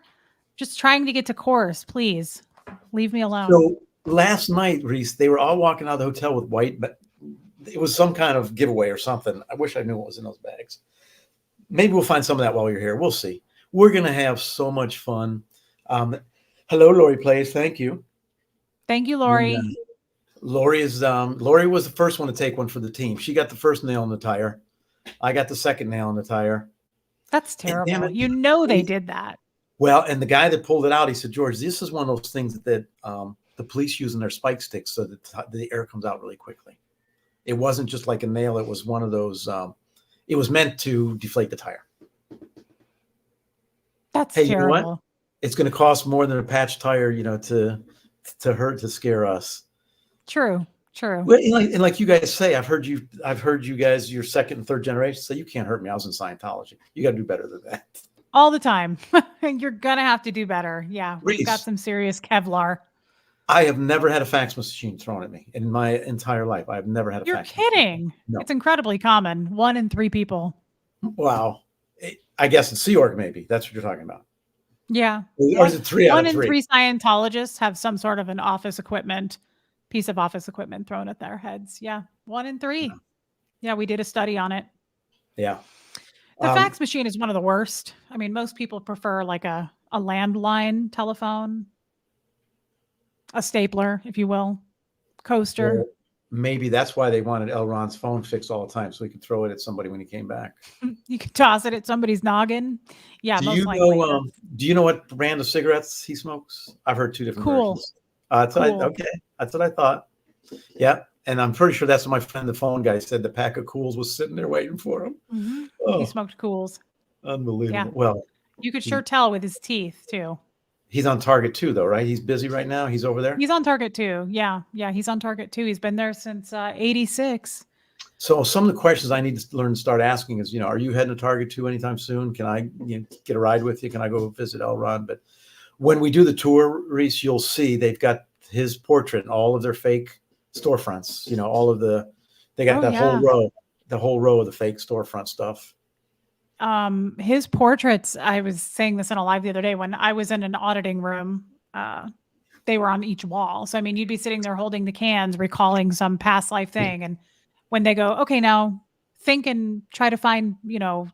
just trying to get to course. Please leave me alone. so last night, Reese, they were all walking out of the hotel with white, but it was some kind of giveaway or something. I wish I knew what was in those bags. Maybe we'll find some of that while you're here. We'll see. We're going to have so much fun. Hello, Lori Plays. Thank you. Thank you, Lori. And, Lori was the first one to take one for the team. She got the first nail in the tire. I got the second nail in the tire. That's terrible. They did that. Well, and the guy that pulled it out, he said, George, this is one of those things that the police use in their spike sticks so that the air comes out really quickly. It wasn't just like a nail. It was one of those, it was meant to deflate the tire. That's hey, terrible. You know what? It's going to cost more than a patch tire, to scare us. True. Well, and like you guys say, I've heard you guys, your second and third generation, say you can't hurt me. I was in Scientology. You got to do better than that. All the time. You're going to have to do better. Yeah. Reese, we've got some serious Kevlar. I have never had a fax machine thrown at me in my entire life. I've never had a fax machine. You're kidding. No. It's incredibly common. 1 in 3 people. Wow. I guess in Sea Org, maybe. That's what you're talking about. Yeah. Or is it 3 out of 3? 1 in 3 Scientologists have some sort of an piece of office equipment thrown at their heads. Yeah. 1 in 3. Yeah. We did a study on it. Yeah. The fax machine is one of the worst. I mean, most people prefer like a landline telephone, a stapler, if you will, coaster. Well, maybe that's why they wanted L. Ron's phone fixed all the time, so he could throw it at somebody when he came back. You could toss it at somebody's noggin. Yeah, do you know what brand of cigarettes he smokes? I've heard 2 different versions. Okay, that's what I thought. Yeah, and I'm pretty sure that's what my friend, the phone guy, said. The pack of Cools was sitting there waiting for him. Mm-hmm. Oh, he smoked Cools. Unbelievable. Yeah. Well, you could sure tell with his teeth too. He's on target too, though, right? He's busy right now. He's over there. He's on target too. Yeah, he's on target too. He's been there since '86. So some of the questions I need to learn to start asking is, are you heading to Target 2 anytime soon? Can I get a ride with you? Can I go visit L. Ron? But when we do the tour, Reese, you'll see they've got his portrait and all of their fake storefronts. They got whole row of the fake storefront stuff. His portraits, I was saying this in a live the other day when I was in an auditing room, they were on each wall. So, I mean, you'd be sitting there holding the cans, recalling some past life thing. And when they go, okay, now think and try to find,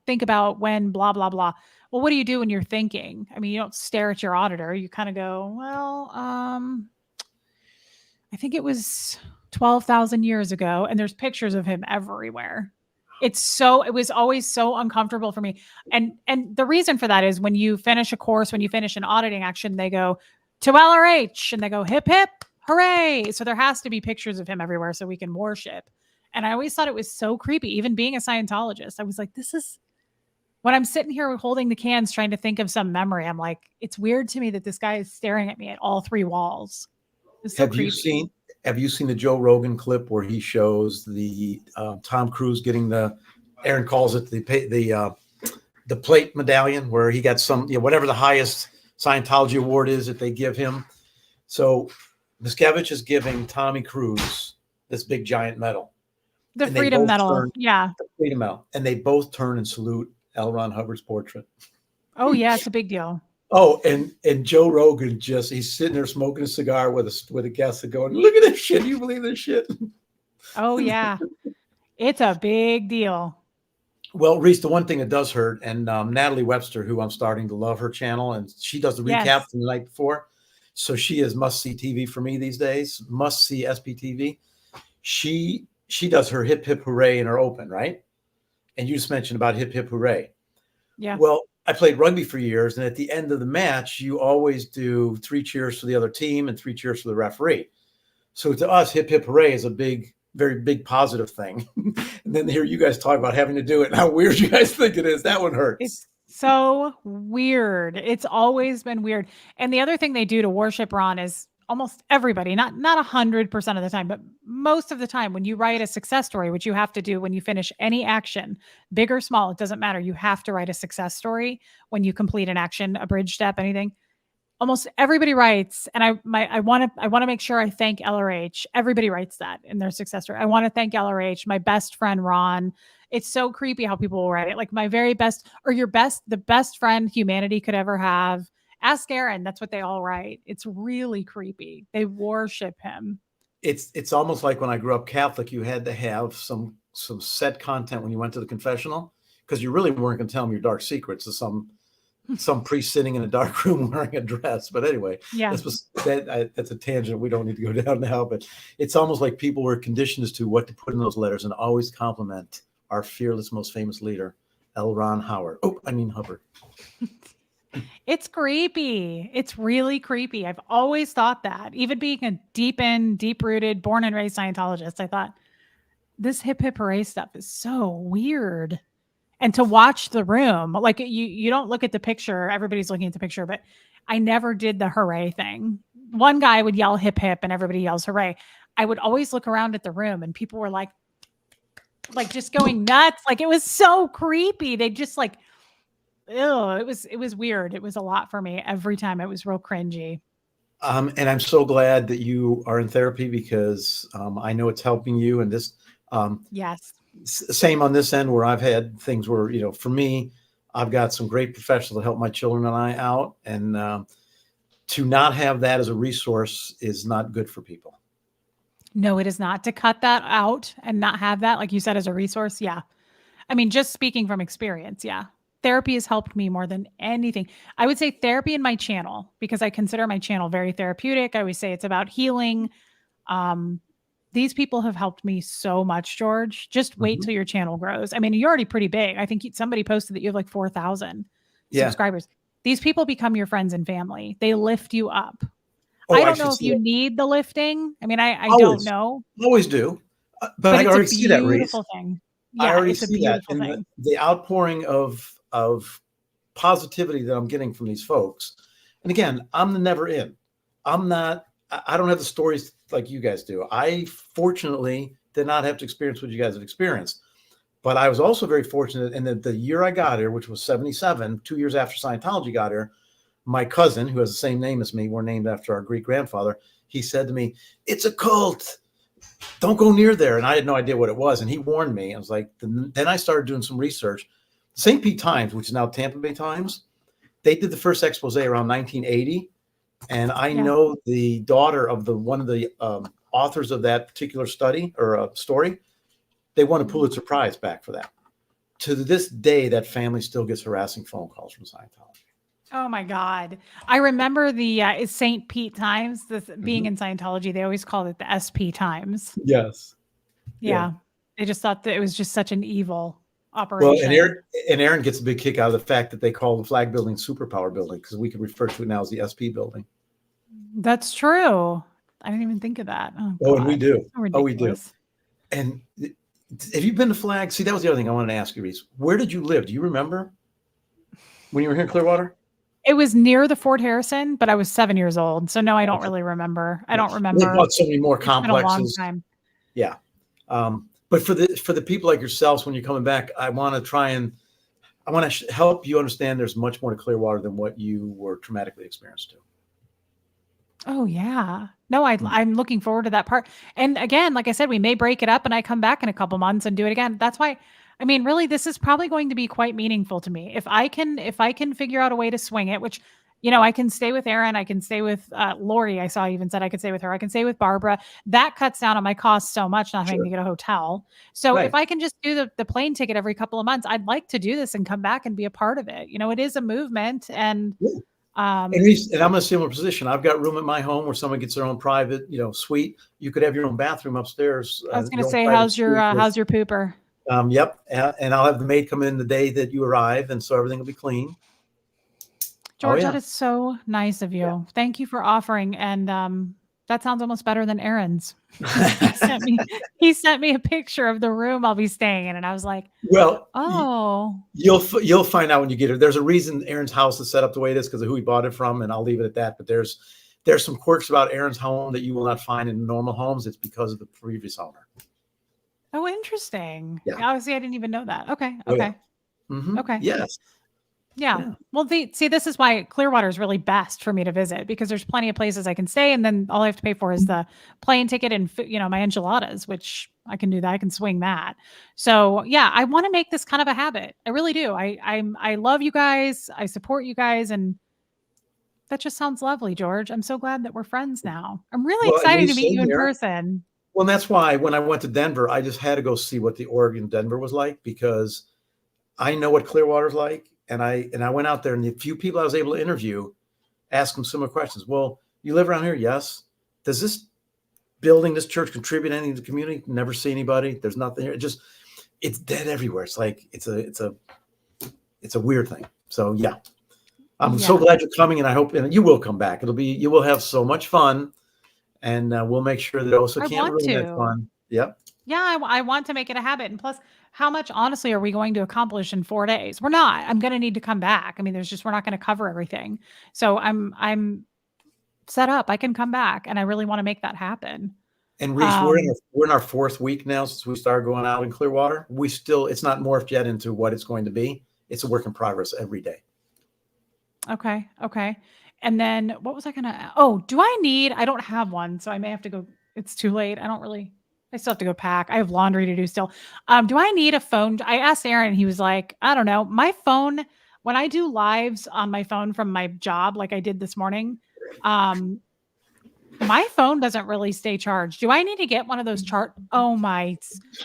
think about when blah, blah, blah. Well, what do you do when you're thinking? I mean, you don't stare at your auditor. You kind of go, well, I think it was 12,000 years ago. And there's pictures of him everywhere. It was always so uncomfortable for me. And the reason for that is when you finish a course, when you finish an auditing action, they go to LRH and they go hip, hip, hooray. So there has to be pictures of him everywhere so we can worship. And I always thought it was so creepy. Even being a Scientologist, I was like, when I'm sitting here holding the cans, trying to think of some memory, I'm like, it's weird to me that this guy is staring at me at all 3 walls. It's so creepy. Have you seen the Joe Rogan clip where he shows the Tom Cruise getting Aaron calls it the plate medallion, where he got some, whatever the highest Scientology award is that they give him. So Miscavige is giving Tommy Cruise this big giant medal. The Freedom Medal. The Freedom Medal. And they both turn and salute L. Ron Hubbard's portrait. Oh yeah, it's a big deal. Oh, and Joe Rogan he's sitting there smoking a cigar with a guest and going, look at this shit. Do you believe this shit? Oh, yeah. It's a big deal. Well, Reese, the one thing that does hurt, and Natalie Webster, who I'm starting to love her channel, and she does the recap from the night before. So she is must-see TV for me these days, must-see SPTV. She does her hip, hip, hooray in her open, right? and you just mentioned about hip hip hooray. Yeah. Well, I played rugby for years, and at the end of the match, you always do 3 cheers for the other team and 3 cheers for the referee. So to us, hip hip hooray is a big, very big positive thing. And then hear you guys talk about having to do it and how weird you guys think it is. That one hurts. It's so weird. It's always been weird. And the other thing they do to worship Ron is almost everybody, not 100% of the time, but most of the time when you write a success story, which you have to do when you finish any action, big or small, it doesn't matter. You have to write a success story when you complete an action, a bridge step, anything. Almost everybody writes, and I want to make sure I thank LRH. Everybody writes that in their success story. I want to thank LRH, my best friend Ron. It's so creepy how people will write it, like my very best or the best friend humanity could ever have. Ask Aaron. That's what they all write. It's really creepy. They worship him. It's almost like when I grew up Catholic, you had to have some set content when you went to the confessional, because you really weren't going to tell them your dark secrets to some priest sitting in a dark room wearing a dress. But anyway, Yeah. that's a tangent we don't need to go down now. But it's almost like people were conditioned as to what to put in those letters, and always compliment our fearless, most famous leader, L. Ron Hubbard. It's creepy. It's really creepy. I've always thought that. Even being a deep-rooted, born and raised Scientologist, I thought this hip hip hooray stuff is so weird. And to watch the room, like you don't look at the picture, everybody's looking at the picture, but I never did the hooray thing. One guy would yell hip hip and everybody yells hooray. I would always look around at the room and people were like just going nuts. Like it was so creepy. They just like, ew, it was weird. It was a lot for me every time. It was real cringy. And I'm so glad that you are in therapy, because I know it's helping you. And this, Yes. same on this end, where I've had things where, for me, I've got some great professionals to help my children and I out. And to not have that as a resource is not good for people. No, it is not. To cut that out and not have that, like you said, as a resource. Yeah. I mean, just speaking from experience. Yeah. Therapy has helped me more than anything. I would say therapy and my channel, because I consider my channel very therapeutic. I always say it's about healing. These people have helped me so much, George. Just wait till your channel grows. I mean, you're already pretty big. I think somebody posted that you have like 4,000 subscribers. These people become your friends and family. They lift you up. I don't know if you need the lifting. I mean, I don't know. Always do. But I already see that, Reese. Beautiful thing. Yeah, it's a beautiful thing. The outpouring of positivity that I'm getting from these folks. And again, I'm the never in. I don't have the stories like you guys do. I fortunately did not have to experience what you guys have experienced. But I was also very fortunate in that the year I got here, which was 77, 2 years after Scientology got here, my cousin, who has the same name as me, we're named after our Greek grandfather, he said to me, "It's a cult. Don't go near there." And I had no idea what it was. And he warned me. I was like, then I started doing some research. St. Pete Times, which is now Tampa Bay Times, they did the first expose around 1980. And I know the daughter of one of the authors of that particular study or story. They won a Pulitzer Prize back for that. To this day, that family still gets harassing phone calls from Scientology. Oh my God. I remember the St. Pete Times, being in Scientology, they always called it the SP Times. Yes. Yeah. They just thought that it was just such an evil operation. Well, and Aaron gets a big kick out of the fact that they call the flag building Superpower Building, because we can refer to it now as the SP building. That's true. I didn't even think of that. Oh, and we do. So we do. And have you been to Flag? See, that was the other thing I wanted to ask you, Reese. Where did you live? Do you remember when you were here in Clearwater? It was near the Fort Harrison, but I was 7 years old. So no, I don't really remember. I don't remember. They bought so many more complexes. It's been a long time. Yeah. But for the people like yourselves, when you're coming back, I want to help you understand there's much more to Clearwater than what you were traumatically experienced to. Oh yeah. No, I'm looking forward to that part. And again, like I said, we may break it up and I come back in a couple months and do it again. That's why, I mean, really, this is probably going to be quite meaningful to me. If I can figure out a way to swing it, which, I can stay with Aaron, I can stay with Lori. I saw even said I could stay with her. I can stay with Barbara. That cuts down on my costs so much, not having to get a hotel. So if I can just do the plane ticket every couple of months, I'd like to do this and come back and be a part of it. It is a movement. And and I'm in a similar position. I've got room at my home where someone gets their own private, suite. You could have your own bathroom upstairs. I was going to say, how's your pooper? Yep. And I'll have the maid come in the day that you arrive, and so everything will be clean. Oh George, that yeah. is so nice of Yeah. you. Thank you for offering. And that sounds almost better than Aaron's. He sent me a picture of the room I'll be staying in, and I was like, Well, oh, you'll find out when you get here. There's a reason Aaron's house is set up the way it is because of who he bought it from, and I'll leave it at that. But there's some quirks about Aaron's home that you will not find in normal homes. It's because of the previous owner. oh, interesting. Yeah. Obviously, I didn't even know that. Okay, Oh yeah. okay, okay. Yes. Yeah. Yeah. Well, see, this is why Clearwater is really best for me to visit because there's plenty of places I can stay, and then all I have to pay for is the plane ticket and my enchiladas, which I can do that. I can swing that. So yeah, I want to make this kind of a habit. I really do. I love you guys. I support you guys, and that just sounds lovely, George. I'm so glad that we're friends now. I'm really Well, excited to Reese, meet same you in here. person. Well, and that's why when I went to Denver, I just had to go see what the Oregon Denver was like because I know what Clearwater's like, and I went out there, and the few people I was able to interview, ask them similar questions. Well, you live around here? Yes. Does this building, this church contribute anything to the community? Never see anybody. There's nothing here. It's dead everywhere. It's like it's a weird thing. So yeah, I'm so Yeah. glad you're coming, and I hope and you will come back. You will have so much fun, and we'll make sure that also I can't want ruin that to. fun. Yep. Yeah, I want to make it a habit. And plus, how much honestly are we going to accomplish in 4 days? We're not. I'm going to need to come back. I mean, we're not going to cover everything. So I'm set up. I can come back, and I really want to make that happen. And Reese, Um, we're in our fourth week now since we started going out in Clearwater. It's not morphed yet into what it's going to be. It's a work in progress every day. okay, okay. And then what was I gonna? Oh, I don't have one, so I may have to go. It's too late. I still have to go pack. I have laundry to do still. Do I need a phone? I asked Aaron. He was like, I don't know. My phone, when I do lives on my phone from my job, like I did this morning, um, my phone doesn't really stay charged. Do I need to get one of those Oh my!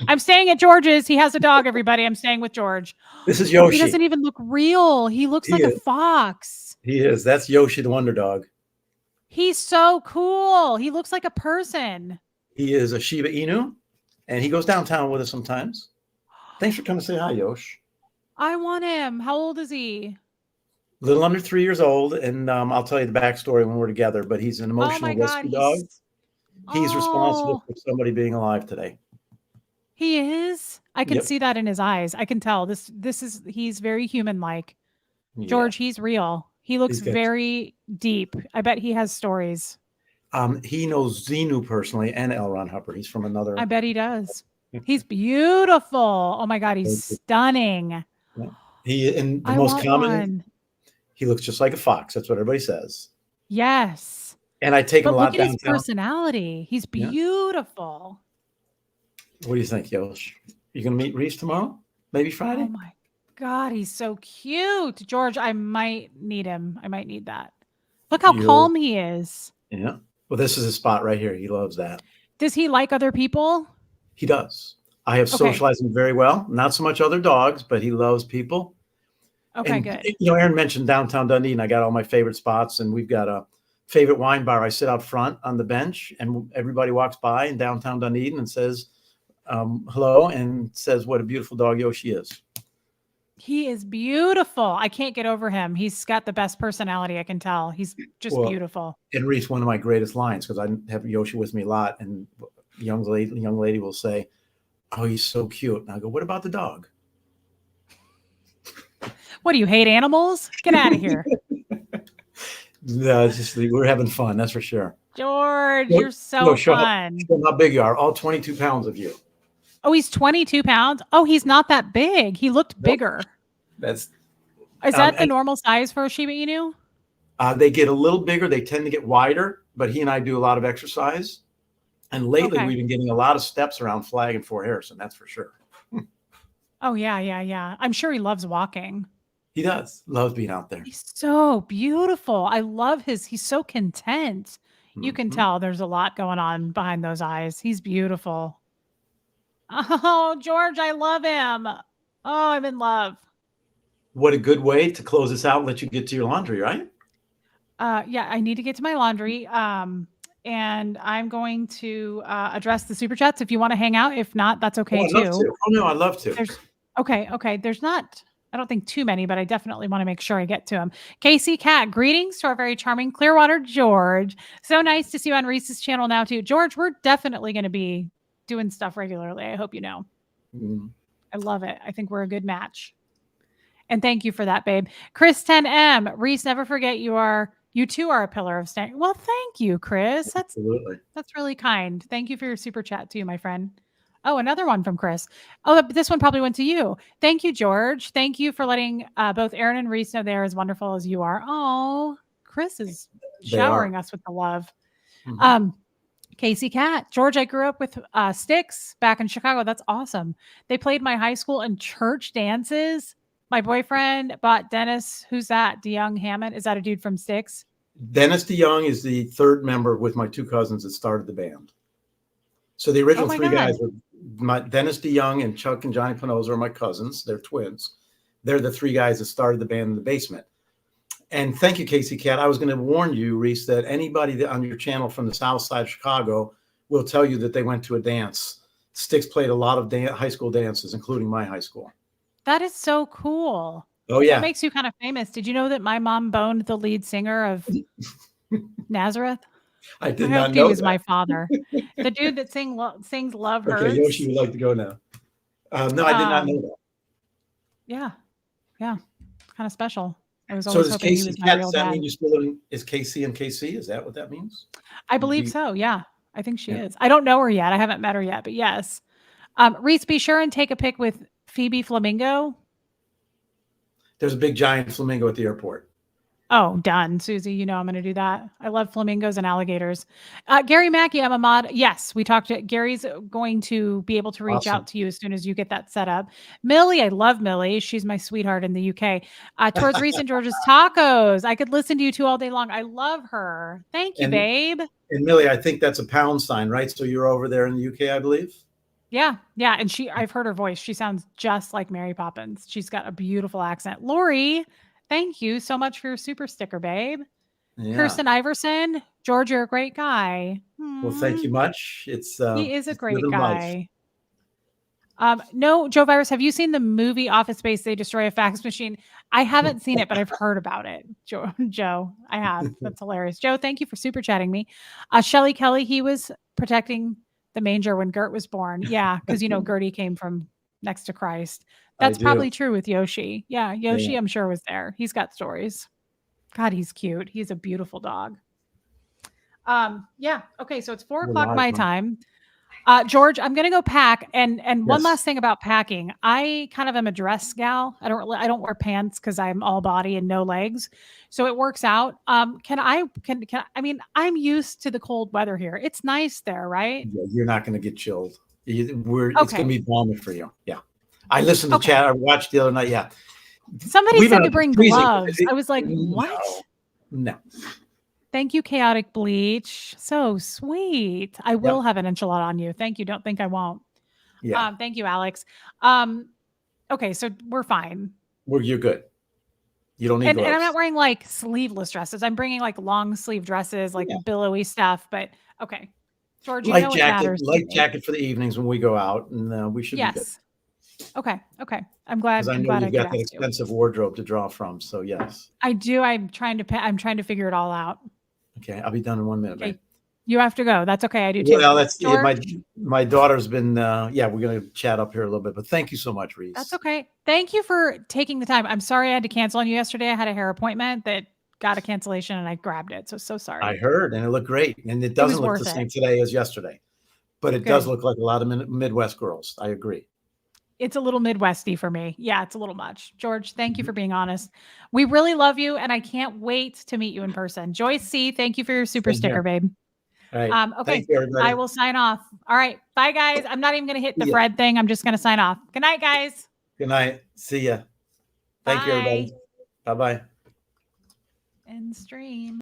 I'm staying at George's. He has a dog. Everybody, I'm staying with George. This is He Yoshi. doesn't even look real. He looks He like a is. fox. He is. That's Yoshi the Wonder Dog. He's so cool. He looks like a person. He is a Shiba Inu, and he goes downtown with us sometimes. Thanks for coming to say hi, Yosh. I want him. How old is he? A little under 3 years old, and I'll tell you the backstory when we're together. But he's an Oh my emotional God. rescue dog. He's responsible Oh, for somebody being alive today. he is. I can Yep. see that in his eyes. I can tell he's very human like. Yeah. George, he's real. He looks He's got. very deep. I bet he has stories. He knows Xenu personally and L. Ron Hubbard. He's from another. I bet he does. He's beautiful. Oh my God, he's stunning. He and the I most want common. one. He looks just like a fox. That's what everybody says. Yes. And I take him But a look lot at his downtown. personality. He's Yeah. beautiful. What do you think, Yosh? You gonna meet Reese tomorrow? Maybe Friday? Oh my God, he's so cute. George, I might need him. I might need that. Look how calm he is. Yeah. Well, this is a spot right here. He loves that. Does he like other people? He does. I have socialized him very well. Not so much other dogs, but he loves people. Okay, And good. Aaron mentioned downtown Dundee, and I got all my favorite spots, and we've got a favorite wine bar. I sit out front on the bench, and everybody walks by in downtown Dunedin and says hello, and says what a beautiful dog Yoshi is. He is beautiful. I can't get over him. He's got the best personality. I can tell. He's just beautiful. And Reese, one of my greatest lines, because I have Yoshi with me a lot, and the young lady will say, "Oh, he's so cute." And I go, "What about the dog?" What do you hate animals? Get out of here. No, it's just we're having fun. That's for sure. George, you're so fun. Show how big you are. All 22 pounds of you. Oh, he's 22 pounds. Oh, he's not that big. He looked bigger. Is that the normal size for a Shiba Inu? They get a little bigger. They tend to get wider, but he and I do a lot of exercise. And lately we've been getting a lot of steps around Flag and Fort Harrison. That's for sure. Oh, yeah. I'm sure he loves walking. He does. Loves being out there. He's so beautiful. I love he's so content. You can tell there's a lot going on behind those eyes. He's beautiful. Oh, George, I love him. Oh, I'm in love. What a good way to close this out and let you get to your laundry, right? Yeah, I need to get to my laundry. and I'm going to address the super chats if you want to hang out. If not, that's Oh, okay I'd love too. to. Oh no, I'd love to. There's okay. There's not, I don't think too many, but I definitely want to make sure I get to them. Casey Cat, greetings to our very charming Clearwater George. So nice to see you on Reese's channel now too. George, we're definitely going to be doing stuff regularly. I hope you know. I love it. I think we're a good match. And thank you for that, babe. Chris 10M, Reese, never forget you too are a pillar of strength. Well, thank you, Chris. Absolutely. That's really kind. Thank you for your super chat too, my friend. Oh, another one from Chris. Oh, this one probably went to you. Thank you, George. Thank you for letting both Aaron and Reese know they're as wonderful as you are. Oh, Chris is showering us with the love. Casey Cat, George, I grew up with Styx back in Chicago. That's awesome. They played my high school and church dances. My boyfriend bought Dennis. Who's that? DeYoung Hammond. Is that a dude from Styx? Dennis DeYoung is the third member with my two cousins that started the band. So the original three guys were Dennis DeYoung and Chuck and Johnny Pinoza are my cousins. They're twins. They're the three guys that started the band in the basement. And thank you, Casey Cat. I was going to warn you, Reese, that anybody that on your channel from the south side of Chicago will tell you that they went to a dance. Styx played a lot of high school dances, including my high school. That is so cool. Oh, yeah. That makes you kind of famous. Did you know that my mom boned the lead singer of Nazareth? I did not know he was that. My father. The dude that sings Love Hurts. Okay, Yoshi would like to go now. No, I did not know that. Yeah. Kind of special. I was So always does hoping he was my real does that dad. mean you still live is Casey and KC? Is that what that means? I believe so. Yeah. I think she is. I don't know her yet. I haven't met her yet, but yes. Reese, be sure and take a pic with Phoebe Flamingo. There's a big giant flamingo at the airport. Oh, done. Susie, you know I'm going to do that. I love flamingos and alligators. Gary Mackey, I'm a mod. Yes, we talked to Gary's going to be able to reach out to you as soon as you get that set up. Millie, I love Millie. She's my sweetheart in the UK. Towards Reese and George's Tacos. I could listen to you two all day long. I love her. Thank you, babe. And Millie, I think that's a pound sign, right? So you're over there in the UK, I believe? Yeah. And I've heard her voice. She sounds just like Mary Poppins. She's got a beautiful accent. Lori, thank you so much for your super sticker, babe. Yeah. Kirsten Iverson, George, you're a great guy. Well, thank you much. He is a great guy. No, Joe Virus, have you seen the movie Office Space? They destroy a fax machine. I haven't seen it, but I've heard about it. Joe, I have. That's hilarious. Joe, thank you for super chatting me. Shelly Kelly, he was protecting the manger when Gert was born. Yeah, because Gertie came from next to Christ. That's probably true with Yoshi. Yeah, Yoshi, I'm sure was there. He's got stories. God, he's cute. He's a beautiful dog. Yeah. Okay, so it's 4:00 my time. George, I'm gonna go pack. And one last thing about packing. I kind of am a dress gal. I don't wear pants because I'm all body and no legs. So it works out. I mean, I'm used to the cold weather here. It's nice there, right? Yeah, you're not gonna get chilled. It's gonna be balmy for you. Yeah. I listened to chat. I watched the other night. Yeah. Somebody said to bring gloves. I was like, what? No. Thank you, Chaotic Bleach. So sweet. I will have an enchilada on you. Thank you. Don't think I won't. Yeah. Thank you, Alex. Okay, so we're fine. You're good. You don't need gloves. And I'm not wearing like sleeveless dresses. I'm bringing like long sleeve dresses, like billowy stuff. But okay, George, you know what matters. Light jacket for the evenings when we go out, and we should be good. Okay. I'm glad. I know you've got that expensive wardrobe to draw from. So yes, I do. I'm trying to figure it all out. Okay, I'll be done in 1 minute. Okay. You have to go. That's okay. I do too. Well, that's my daughter's been. We're gonna chat up here a little bit, but thank you so much, Reese. That's okay. Thank you for taking the time. I'm sorry I had to cancel on you yesterday. I had a hair appointment that got a cancellation, and I grabbed it. So sorry. I heard, and it looked great, and it doesn't look the same today as yesterday, but it does look like a lot of Midwest girls. I agree. It's a little Midwesty for me. Yeah, it's a little much. George, thank you for being honest. We really love you, and I can't wait to meet you in person. Joyce C., thank you for your super sticker, babe. All right. Okay, thank you, everybody. I will sign off. All right. Bye, guys. I'm not even going to hit the Fred thing. I'm just going to sign off. Good night, guys. Good night. See ya. Thank you, everybody. Bye-bye. End stream.